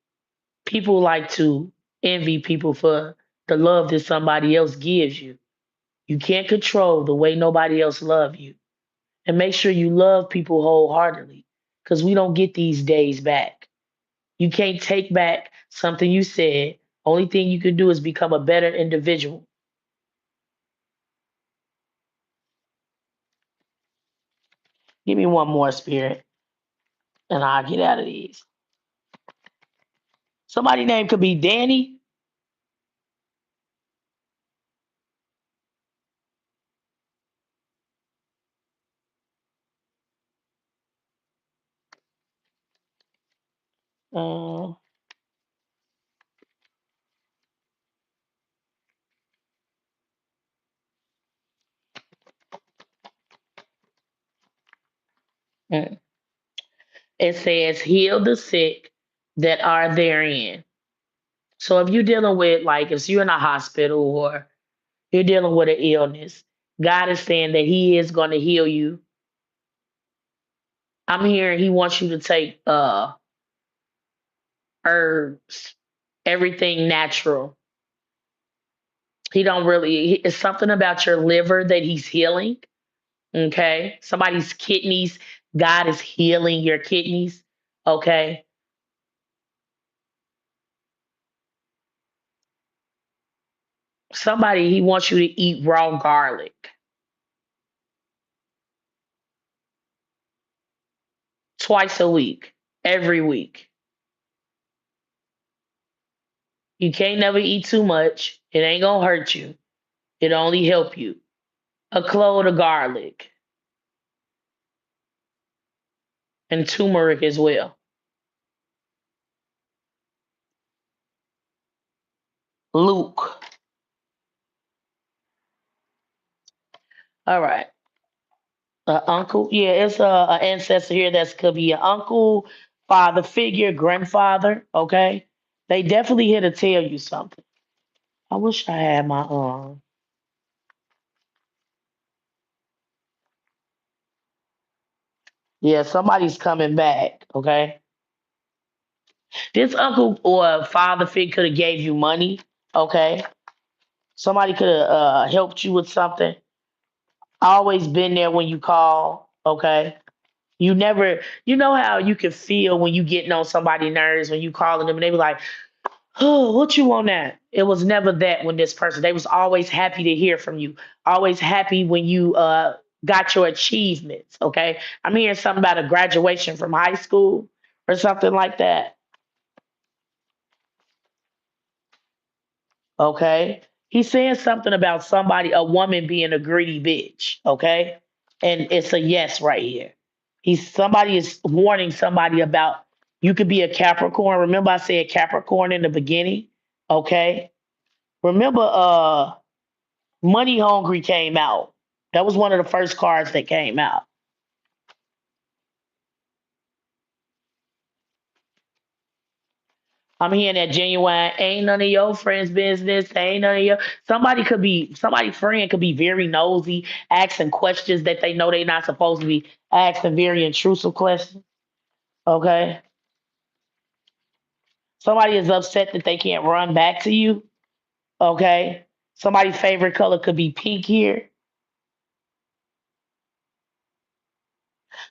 Speaker 1: people like to envy people for the love that somebody else gives you. You can't control the way nobody else love you. And make sure you love people wholeheartedly because we don't get these days back. You can't take back something you said. Only thing you can do is become a better individual. Give me one more spirit and I'll get out of these. Somebody name could be Danny. Uh, mm. It says heal the sick that are therein. So if you're dealing with like if you're in a hospital or you're dealing with an illness, God is saying that He is going to heal you. I'm hearing He wants you to take herbs, everything natural. He don't really. It's something about your liver that He's healing. Okay, somebody's kidneys. God is healing your kidneys. Okay, somebody He wants you to eat raw garlic twice a week, every week. You can't never eat too much. It ain't gonna hurt you. It only help you. A clove of garlic and turmeric as well. Luke. All right. Uncle. Yeah, it's a ancestor here that's could be an uncle, father figure, grandfather. Okay. They definitely here to tell you something. I wish I had my yeah, somebody's coming back. Okay. This uncle or father figure could have gave you money. Okay. Somebody could have helped you with something. Always been there when you call. Okay. You never, you know how you can feel when you getting on somebody's nerves when you calling them and they be like, oh, what you want now? It was never that when this person. They was always happy to hear from you. Always happy when you got your achievements. Okay. I'm hearing something about a graduation from high school or something like that. Okay. He's saying something about somebody, a woman being a greedy bitch. Okay. And it's a yes right here. Somebody is warning somebody about you could be a Capricorn. Remember I said Capricorn in the beginning? Okay. Remember Money Hungry came out. That was one of the first cards that came out. I'm hearing that genuine ain't none of your friends' business. Ain't none of your somebody's friend could be very nosy, asking questions that they know they're not supposed to be asking very intrusive questions. Okay. Somebody is upset that they can't run back to you. Okay. Somebody's favorite color could be pink here.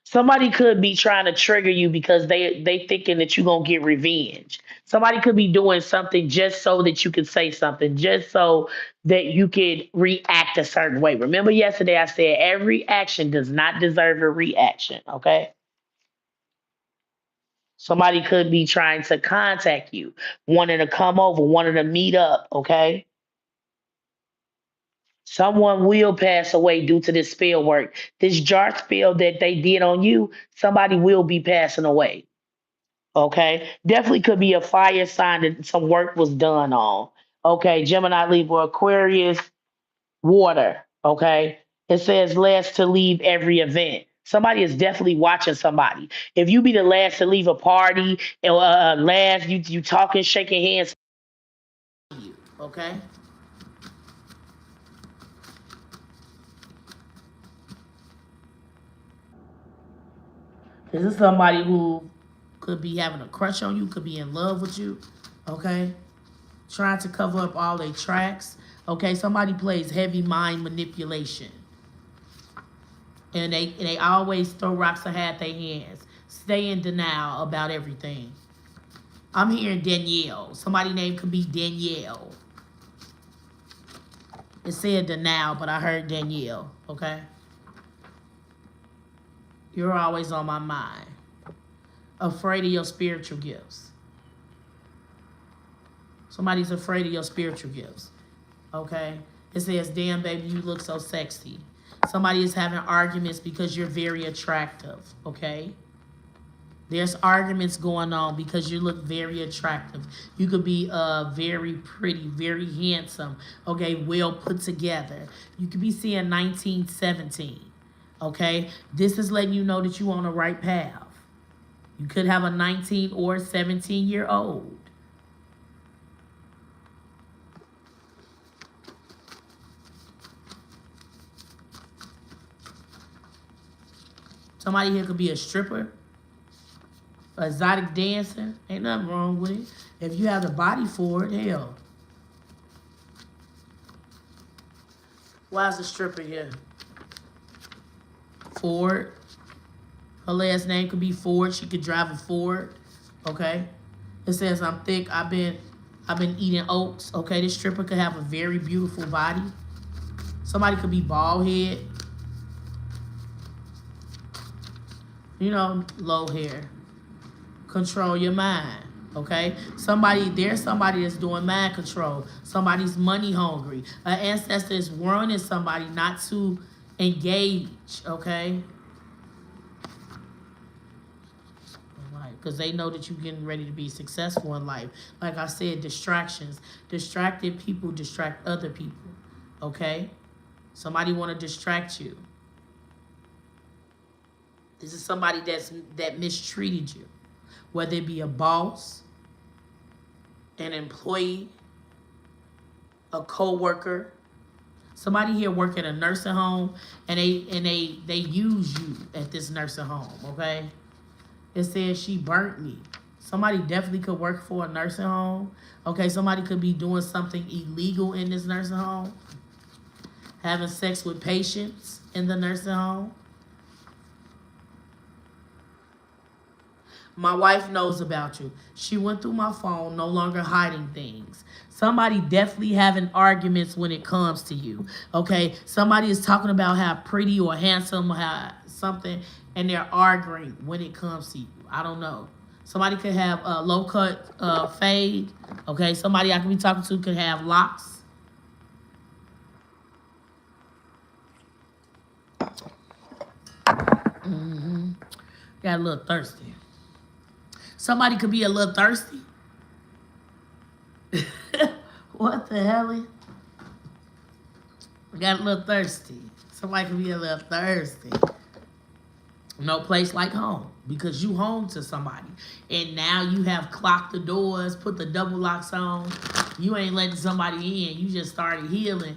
Speaker 1: Somebody could be trying to trigger you because they thinking that you're gonna get revenge. Somebody could be doing something just so that you can say something, just so that you could react a certain way. Remember yesterday I said every action does not deserve a reaction, okay? Somebody could be trying to contact you, wanting to come over, wanting to meet up, okay? Someone will pass away due to this spell work. This jar spell that they did on you, somebody will be passing away. Okay. Definitely could be a fire sign that some work was done on. Okay. Gemini, Libra, Aquarius, water. Okay. It says last to leave every event. Somebody is definitely watching somebody. If you be the last to leave a party, last you talking, shaking hands. Okay. This is somebody who could be having a crush on you, could be in love with you. Okay. Trying to cover up all their tracks. Okay, somebody plays heavy mind manipulation. And they always throw rocks or have their hands. Stay in denial about everything. I'm hearing Danielle. Somebody's name could be Danielle. It said denial, but I heard Danielle. Okay? You're always on my mind. Afraid of your spiritual gifts. Somebody's afraid of your spiritual gifts. Okay? It says, damn, baby, you look so sexy. Somebody is having arguments because you're very attractive. Okay? There's arguments going on because you look very attractive. You could be very pretty, very handsome. Okay? Well put together. You could be seeing 1917. Okay? This is letting you know that you're on the right path. You could have a 19 or 17-year-old. Somebody here could be a stripper, an exotic dancer. Ain't nothing wrong with it. If you have the body for it, hell. Why is the stripper here? Ford. Her last name could be Ford. She could drive a Ford. Okay. It says I'm thick. I've been eating oats. Okay. This stripper could have a very beautiful body. Somebody could be bald head. You know, low hair. Control your mind. Okay? There's somebody that's doing mind control. Somebody's money hungry. An ancestor is warning somebody not to engage. Okay? Because they know that you're getting ready to be successful in life. Like I said, distractions. Distracted people distract other people. Okay? Somebody want to distract you. This is somebody that mistreated you. Whether it be a boss, an employee, a co-worker. Somebody here work at a nursing home and they use you at this nursing home, okay? It says she burnt me. Somebody definitely could work for a nursing home. Okay, somebody could be doing something illegal in this nursing home. Having sex with patients in the nursing home. My wife knows about you. She went through my phone, no longer hiding things. Somebody definitely having arguments when it comes to you. Okay, somebody is talking about how pretty or handsome or how something, and they're arguing when it comes to you. I don't know. Somebody could have a low cut fade. Okay, somebody I could be talking to could have locks. Got a little thirsty. Somebody could be a little thirsty. What the hell? Got a little thirsty. Somebody could be a little thirsty. No place like home because you home to somebody. And now you have clocked the doors, put the double locks on. You ain't letting somebody in. You just started healing.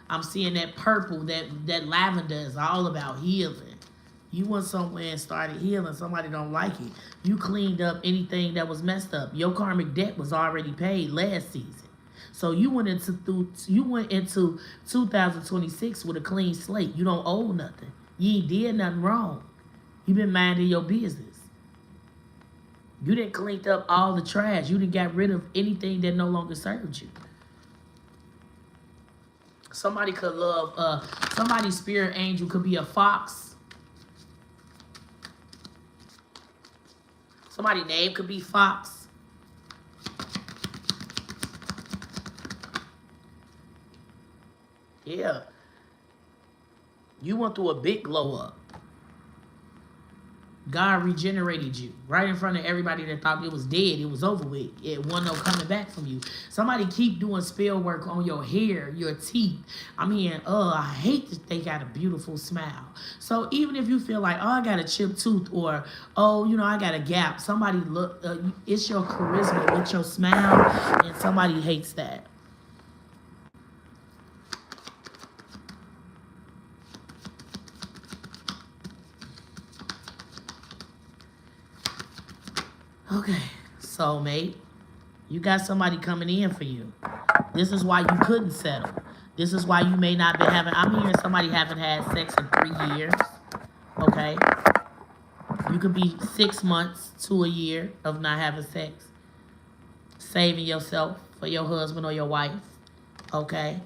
Speaker 1: I'm seeing that purple, that lavender is all about healing. You went somewhere and started healing. Somebody don't like it. You cleaned up anything that was messed up. Your karmic debt was already paid last season. So you went into 2026 with a clean slate. You don't owe nothing. You ain't did nothing wrong. You been minding your business. You didn't clean up all the trash. You didn't got rid of anything that no longer served you. Somebody could love, somebody's spirit angel could be a fox. Somebody's name could be Fox. Yeah. You went through a big glow up. God regenerated you right in front of everybody that thought it was dead. It was over with. It wasn't no coming back from you. Somebody keep doing spell work on your hair, your teeth. I mean, I hate that they got a beautiful smile. So even if you feel like, oh, I got a chipped tooth, or, oh, you know, I got a gap. Somebody look, it's your charisma with your smile, and somebody hates that. Okay, soulmate, you got somebody coming in for you. This is why you couldn't settle. This is why you may not be having, I'm hearing somebody haven't had sex in 3 years, okay? You could be 6 months to a year of not having sex, saving yourself for your husband or your wife, okay?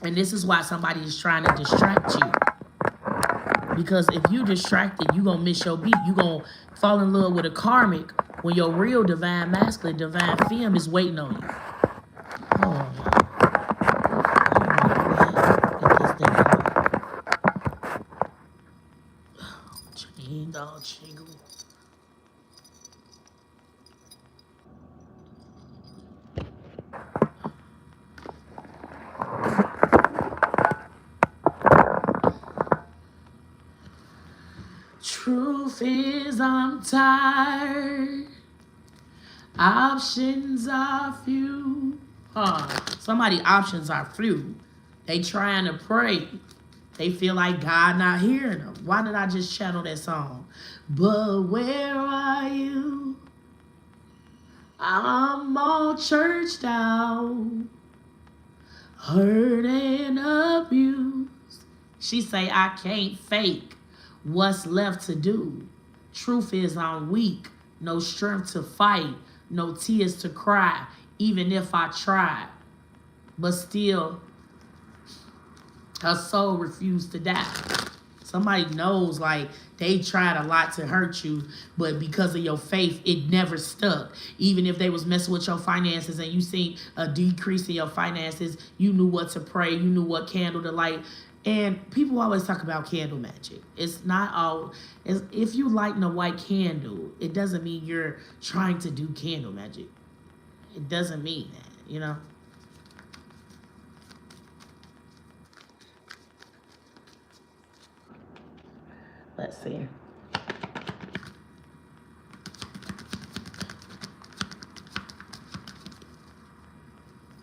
Speaker 1: And this is why somebody is trying to distract you. Because if you distracted, you gonna miss your beat. You gonna fall in love with a karmic when your real divine masculine, divine femme is waiting on you. Oh, chain dog jingle. Truth is, I'm tired. Options are few. Somebody options are few. They trying to pray. They feel like God not hearing them. Why did I just channel that song? But where are you? I'm all churched out, hurt and abused. She say, I can't fake. What's left to do? Truth is, I'm weak. No strength to fight. No tears to cry. Even if I tried. But still, her soul refused to die. Somebody knows, like, they tried a lot to hurt you, but because of your faith, it never stuck. Even if they was messing with your finances and you seen a decrease in your finances, you knew what to pray, you knew what candle to light. And people always talk about candle magic. It's not all, if you lighting a white candle, it doesn't mean you're trying to do candle magic. It doesn't mean that, you know? Let's see.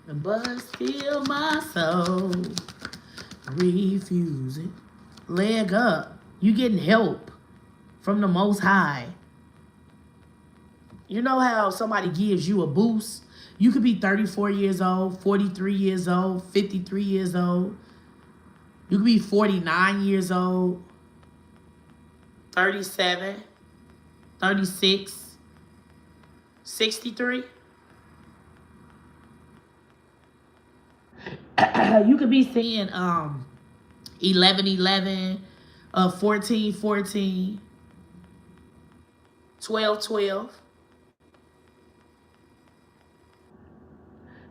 Speaker 1: But still my soul refuse it. Leg up. You getting help from the Most High. You know how somebody gives you a boost? You could be 34 years old, 43 years old, 53 years old. You could be 49 years old, 37, 36, 63. You could be saying 11, 11, 14, 14, 12, 12.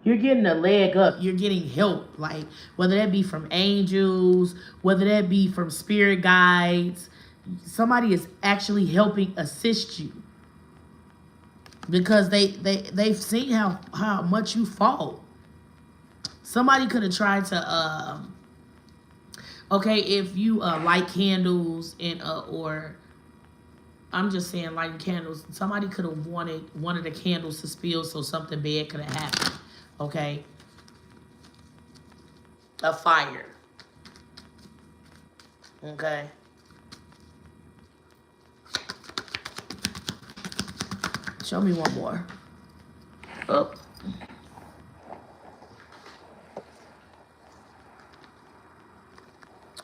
Speaker 1: You're getting a leg up. You're getting help. Like, whether that be from angels, whether that be from spirit guides, somebody is actually helping assist you. Because they've seen how much you fall. Somebody could have tried to, okay, if you light candles and or I'm just saying lighting candles, somebody could have wanted one of the candles to spill so something bad could have happened. Okay, a fire. Okay. Show me one more. Oh.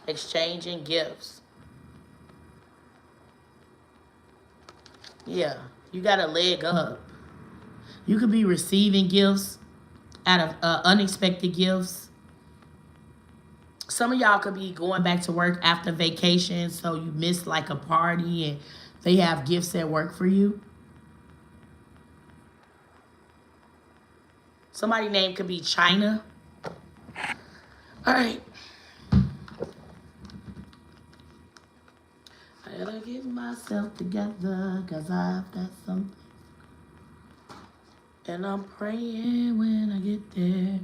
Speaker 1: Exchanging gifts.
Speaker 2: Yeah, you got a leg up. You could be receiving gifts out of unexpected gifts. Some of y'all could be going back to work after vacation, so you missed like a party and they have gifts at work for you. Somebody name could be China. All right. I gotta get myself together because I've got something. And I'm praying when I get there.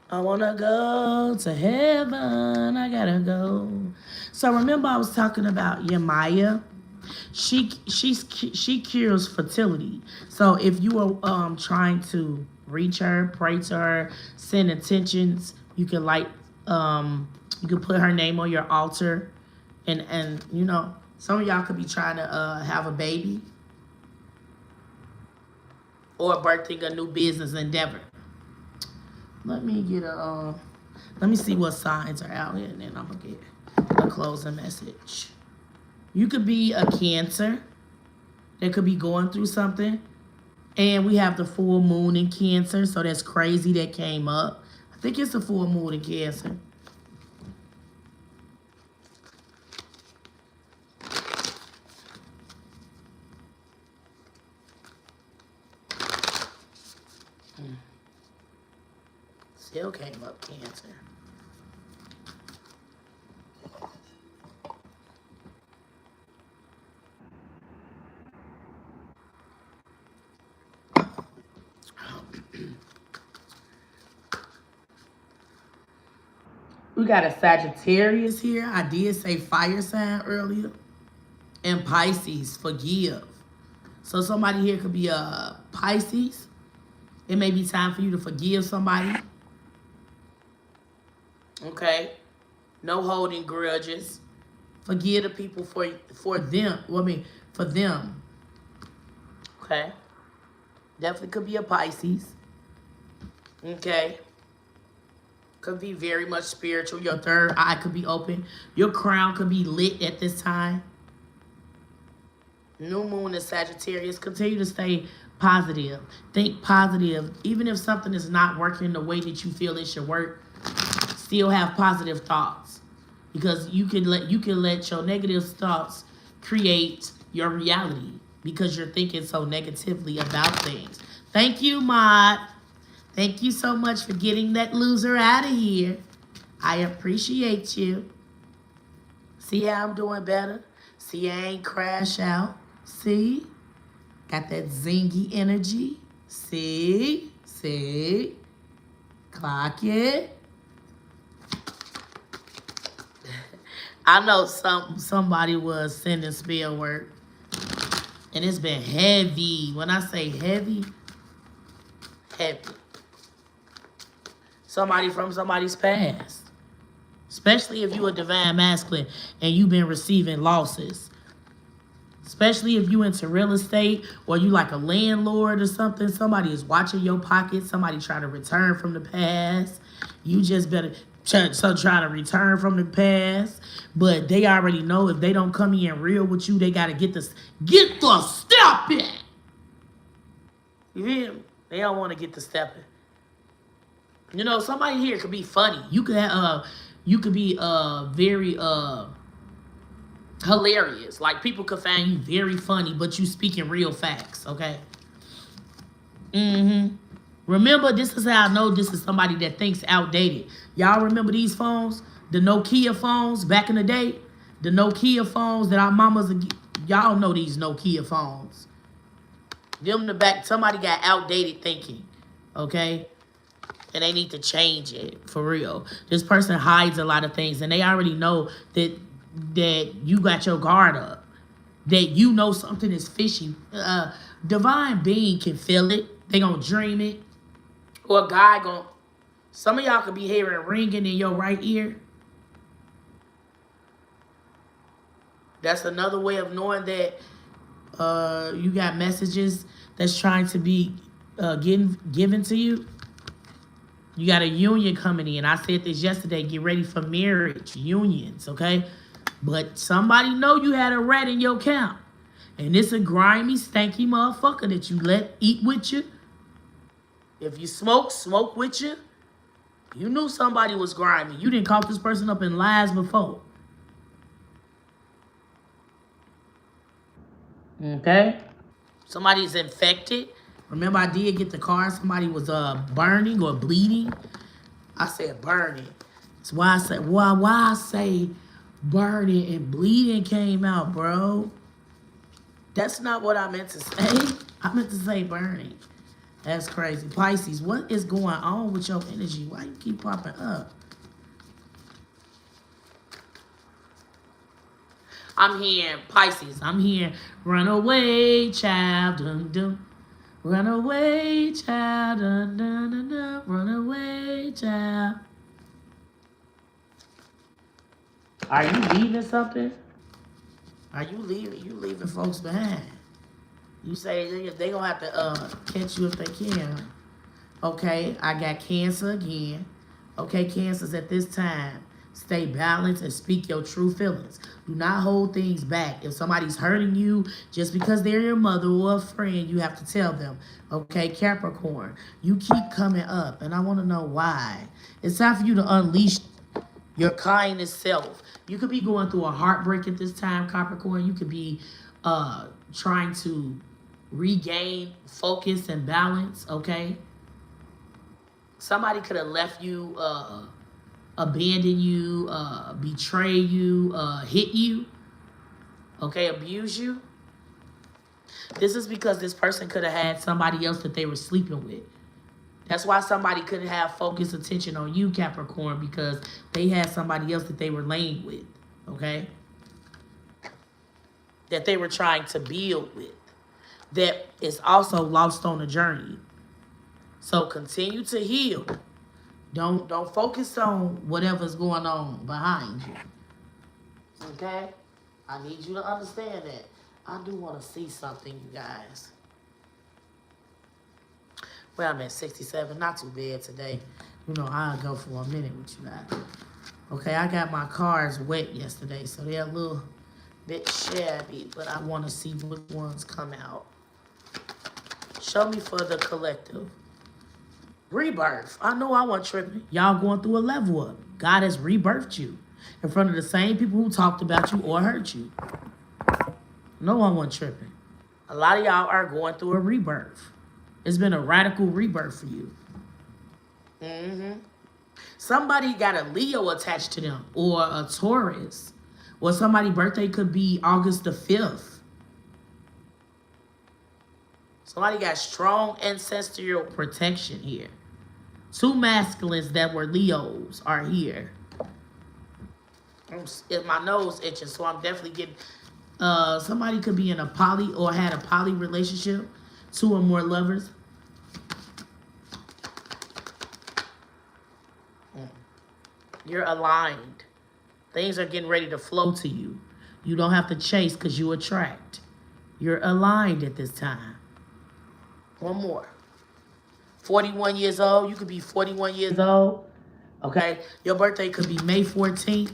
Speaker 2: I wanna go to heaven. I gotta go. So remember, I was talking about Yemaya. She cures fertility. So if you are trying to reach her, pray to her, send intentions, you can you can put her name on your altar, and you know some of y'all could be trying to have a baby or birthing a new business endeavor. Let me get let me see what signs are out here, and then I'm gonna get a closing message. You could be a Cancer that could be going through something. And we have the full moon in Cancer, so that's crazy that came up. I think it's the full moon in Cancer. Still came up Cancer. We got a Sagittarius here. I did say fire sign earlier. And Pisces, forgive. So somebody here could be a Pisces. It may be time for you to forgive somebody. Okay? No holding grudges. Forgive the people for them. Well, I mean, for them. Okay? Definitely could be a Pisces. Okay? Could be very much spiritual. Your third eye could be open. Your crown could be lit at this time. New moon in Sagittarius. Continue to stay positive. Think positive. Even if something is not working the way that you feel it should work, still have positive thoughts. Because you can let your negative thoughts create your reality because you're thinking so negatively about things. Thank you, Maud. Thank you so much for getting that loser out of here. I appreciate you. See how I'm doing better? See, I ain't crash out. See? Got that zingy energy. See? See? Clock it. I know somebody was sending spell work. And it's been heavy. When I say heavy, heavy. Somebody from somebody's past. Especially if you're a divine masculine and you've been receiving losses. Especially if you into real estate or you like a landlord or something. Somebody is watching your pocket. Somebody trying to return from the past. You just better try to return from the past. But they already know if they don't come in real with you, they got to get the step in. You hear me? They don't want to get the step in. You know, somebody here could be funny. You could be very hilarious. Like people could find you very funny, but you speaking real facts, okay? Remember, this is how I know this is somebody that thinks outdated. Y'all remember these phones? The Nokia phones back in the day? The Nokia phones that our mamas, y'all know these Nokia phones. Them in the back, somebody got outdated thinking, okay? And they need to change it for real. This person hides a lot of things, and they already know that you got your guard up, that you know something is fishy. Divine being can feel it. They gonna dream it, or a guy gonna. Some of y'all could be hearing ringing in your right ear. That's another way of knowing that you got messages that's trying to be given to you. You got a union coming in. I said this yesterday. Get ready for marriage, unions, okay? But somebody know you had a rat in your camp. And it's a grimy, stanky motherfucker that you let eat with you. If you smoke, smoke with you. You knew somebody was grimy. You didn't caught this person up in lies before. Okay? Somebody's infected. Remember, I did get the car. Somebody was burning or bleeding. I said burning. That's why I said why I say burning and bleeding came out, bro. That's not what I meant to say. I meant to say burning. That's crazy. Pisces, what is going on with your energy? Why you keep popping up? I'm hearing Pisces. I'm hearing run away, child. Dun, dun. Run away, child. Dun, dun, dun, dun. Run away, child. Are you leaving something? Are you leaving? You leaving folks behind? You say they gonna have to catch you if they can. Okay, I got Cancer again. Okay, Cancers at this time, stay balanced and speak your true feelings. Do not hold things back. If somebody's hurting you just because they're your mother or a friend, you have to tell them. Okay, Capricorn, you keep coming up, and I want to know why. It's time for you to unleash your kindness self. You could be going through a heartbreak at this time, Capricorn. You could be trying to regain focus and balance, okay? Somebody could have left you, abandon you, betray you, hit you, okay, abuse you. This is because this person could have had somebody else that they were sleeping with. That's why somebody couldn't have focused attention on you, Capricorn, because they had somebody else that they were laying with, okay? That they were trying to build with. That is also lost on the journey. So continue to heal. Don't focus on whatever's going on behind you. Okay? I need you to understand that. I do want to see something, you guys. Well, I'm at 67. Not too bad today. You know, I'll go for a minute with you guys. Okay, I got my cars wet yesterday, so they're a little bit shabby, but I want to see which ones come out. Show me for the collective. Rebirth. I know I wasn't tripping. Y'all going through a level up. God has rebirthed you in front of the same people who talked about you or hurt you. No, I wasn't tripping. A lot of y'all are going through a rebirth. It's been a radical rebirth for you. Somebody got a Leo attached to them, or a Taurus, or somebody's birthday could be August the 5th. Somebody got strong ancestral protection here. Two masculines that were Leos are here. My nose itching, so I'm definitely getting... somebody could be in a poly or had a poly relationship. Two or more lovers. You're aligned. Things are getting ready to flow to you. You don't have to chase because you attract. You're aligned at this time. One more. 41 years old. You could be 41 years old. Okay? Your birthday could be May 14th.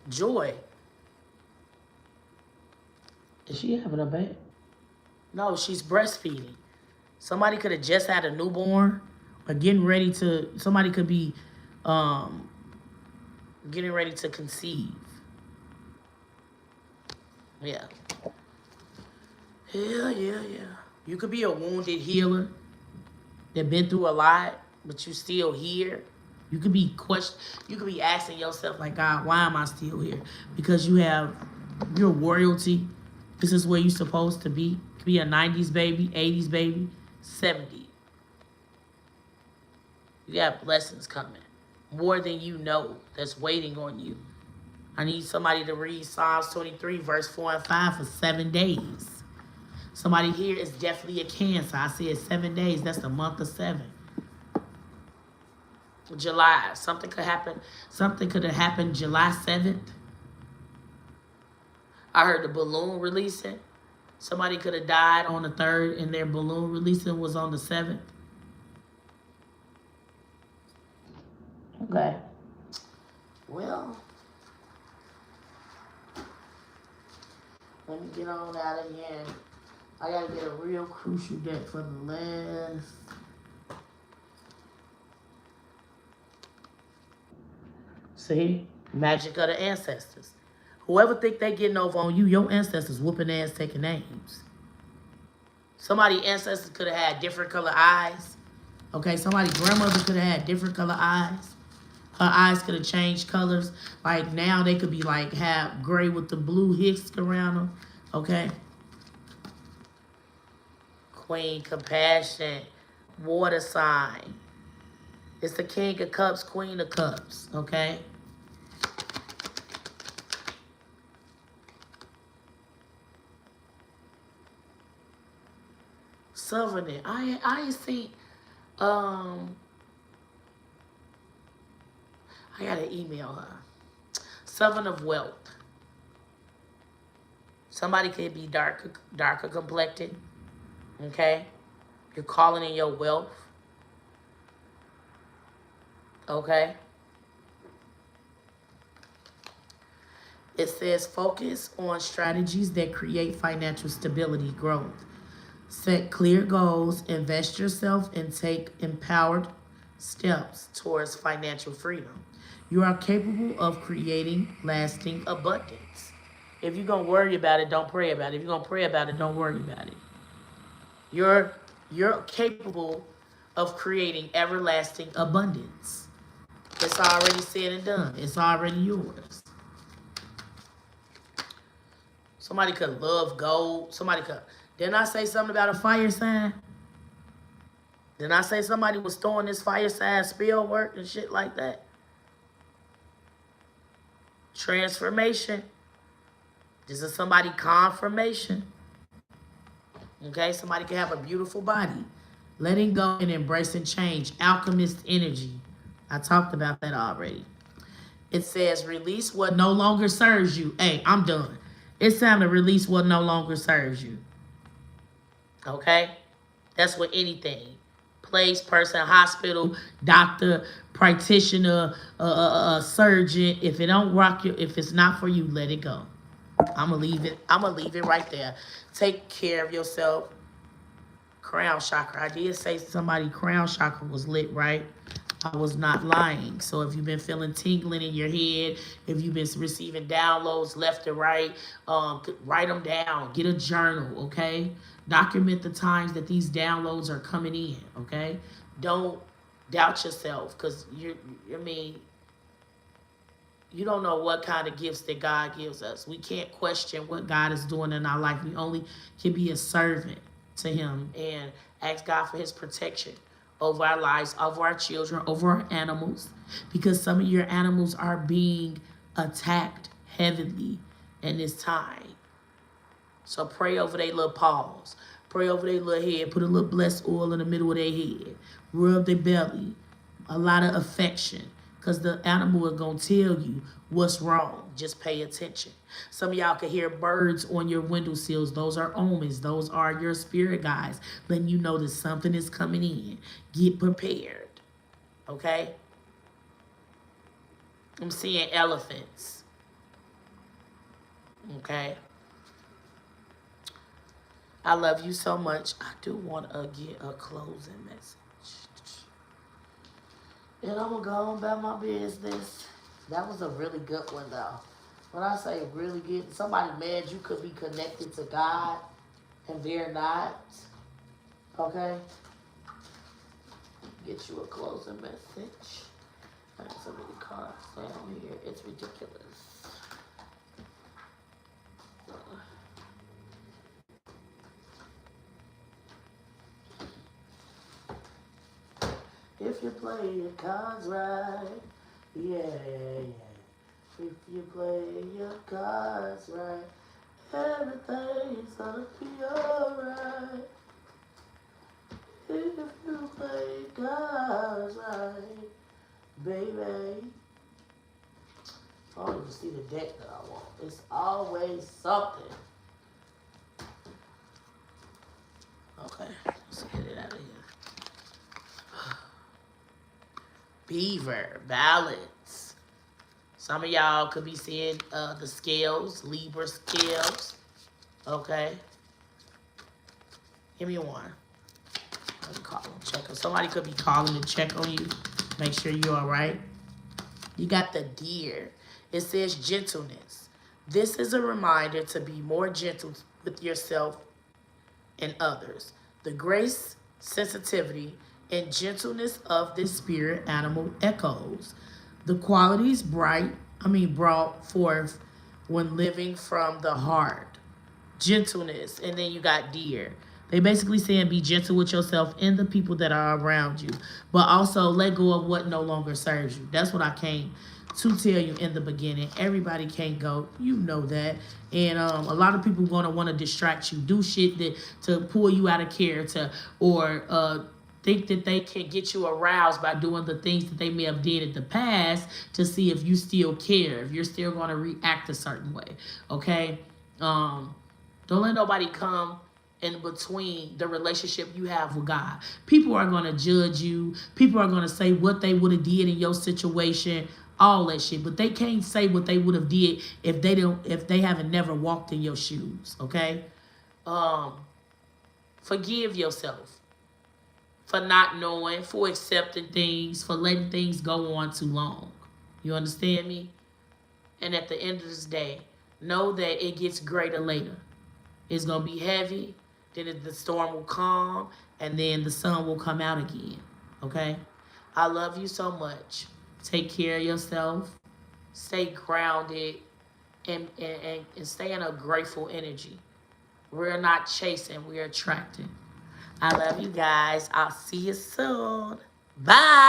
Speaker 2: Joy. Is she having a baby? No, she's breastfeeding. Somebody could have just had a newborn or getting ready to... Somebody could be getting ready to conceive. Yeah. Yeah. You could be a wounded healer that been through a lot, but you still here. You could be asking yourself, like, God, why am I still here? Because you're royalty. This is where you're supposed to be. You could be a 90s baby, 80s baby, 70. You got blessings coming. More than you know that's waiting on you. I need somebody to read Psalms 23, verse 4 and 5 for 7 days. Somebody here is definitely a Cancer. I said 7 days. That's the month of 7. July. Something could happen. Something could have happened July 7th. I heard the balloon releasing. Somebody could have died on the 3rd and their balloon releasing was on the 7th. Okay. Well, let me get on out of here. I gotta get a real crucial deck for the last. See? Magic of the ancestors. Whoever think they getting over on you, your ancestors whooping ass taking names. Somebody ancestors could have had different color eyes. Okay, somebody grandmother could have had different color eyes. Her eyes could have changed colors. Like now they could be like have gray with the blue hisk around them. Okay. Queen Compassion, water sign. It's the King of Cups, Queen of Cups. Okay. Sovereign. I ain't seen. I gotta email her. Seven of Wealth. Somebody could be darker complected. Okay? You're calling in your wealth. Okay? It says focus on strategies that create financial stability, growth. Set clear goals, invest yourself, and take empowered steps towards financial freedom. You are capable of creating lasting abundance. If you're going to worry about it, don't pray about it. If you're going to pray about it, don't worry about it. You're capable of creating everlasting abundance. It's already said and done. It's already yours. Somebody could love gold. Somebody could. Didn't I say something about a fire sign? Didn't I say somebody was throwing this fire sign spell work and shit like that? Transformation. This is somebody confirmation. Okay, somebody can have a beautiful body. Letting go and embracing change. Alchemist energy. I talked about that already. It says release what no longer serves you. Hey, I'm done. It's time to release what no longer serves you. Okay? That's with anything. Place, person, hospital, doctor, practitioner, surgeon. If it don't rock you, if it's not for you, let it go. I'm gonna leave it right there. Take care of yourself. Crown chakra. I did say somebody crown chakra was lit, right? I was not lying. So if you've been feeling tingling in your head, if you've been receiving downloads left and right, write them down. Get a journal, okay? Document the times that these downloads are coming in, okay? Don't doubt yourself because you don't know what kind of gifts that God gives us. We can't question what God is doing in our life. We only can be a servant to him and ask God for his protection over our lives, over our children, over our animals, because some of your animals are being attacked heavily in this time. So pray over their little paws. Pray over their little head. Put a little blessed oil in the middle of their head. Rub their belly. A lot of affection. Because the animal is going to tell you what's wrong. Just pay attention. Some of y'all can hear birds on your windowsills. Those are omens. Those are your spirit guides letting you know that something is coming in. Get prepared. Okay? I'm seeing elephants. Okay? I love you so much. I do want to get a closing message. And I'm going to go on about my business. That was a really good one, though. When I say really good, somebody mad you could be connected to God and they're not. Okay? Get you a closing message. I have so many cards down here. It's ridiculous. If you play your cards right, yeah. If you play your cards right, everything's gonna be alright. If you play cards right, baby. I don't even see the deck that I want. It's always something. Okay, let's get it out of here. Beaver, balance. Some of y'all could be seeing the scales, Libra scales. Okay, give me one. Let me call them, check them. Somebody could be calling to check on you, make sure you're all right. You got the deer. It says gentleness. This is a reminder to be more gentle with yourself and others. The grace, sensitivity, and gentleness of this spirit animal echoes. The qualities brought forth when living from the heart. Gentleness, and then you got deer. They basically saying be gentle with yourself and the people that are around you, but also let go of what no longer serves you. That's what I came to tell you in the beginning. Everybody can't go, you know that, and a lot of people gonna want to distract you, do shit that to pull you out of character, or think that they can get you aroused by doing the things that they may have did in the past to see if you still care, if you're still gonna react a certain way. Okay. Don't let nobody come in between the relationship you have with God. People are gonna judge you. People are gonna say what they would have did in your situation, all that shit. But they can't say what they would have did if they haven't never walked in your shoes. Okay? Um, Forgive yourself for not knowing, for accepting things, for letting things go on too long. You understand me? And at the end of this day, know that it gets greater later. It's gonna be heavy, then the storm will calm, and then the sun will come out again. Okay? I love you so much. Take care of yourself. Stay grounded, and stay in a grateful energy. We're not chasing, we're attracting. I love you guys. I'll see you soon. Bye.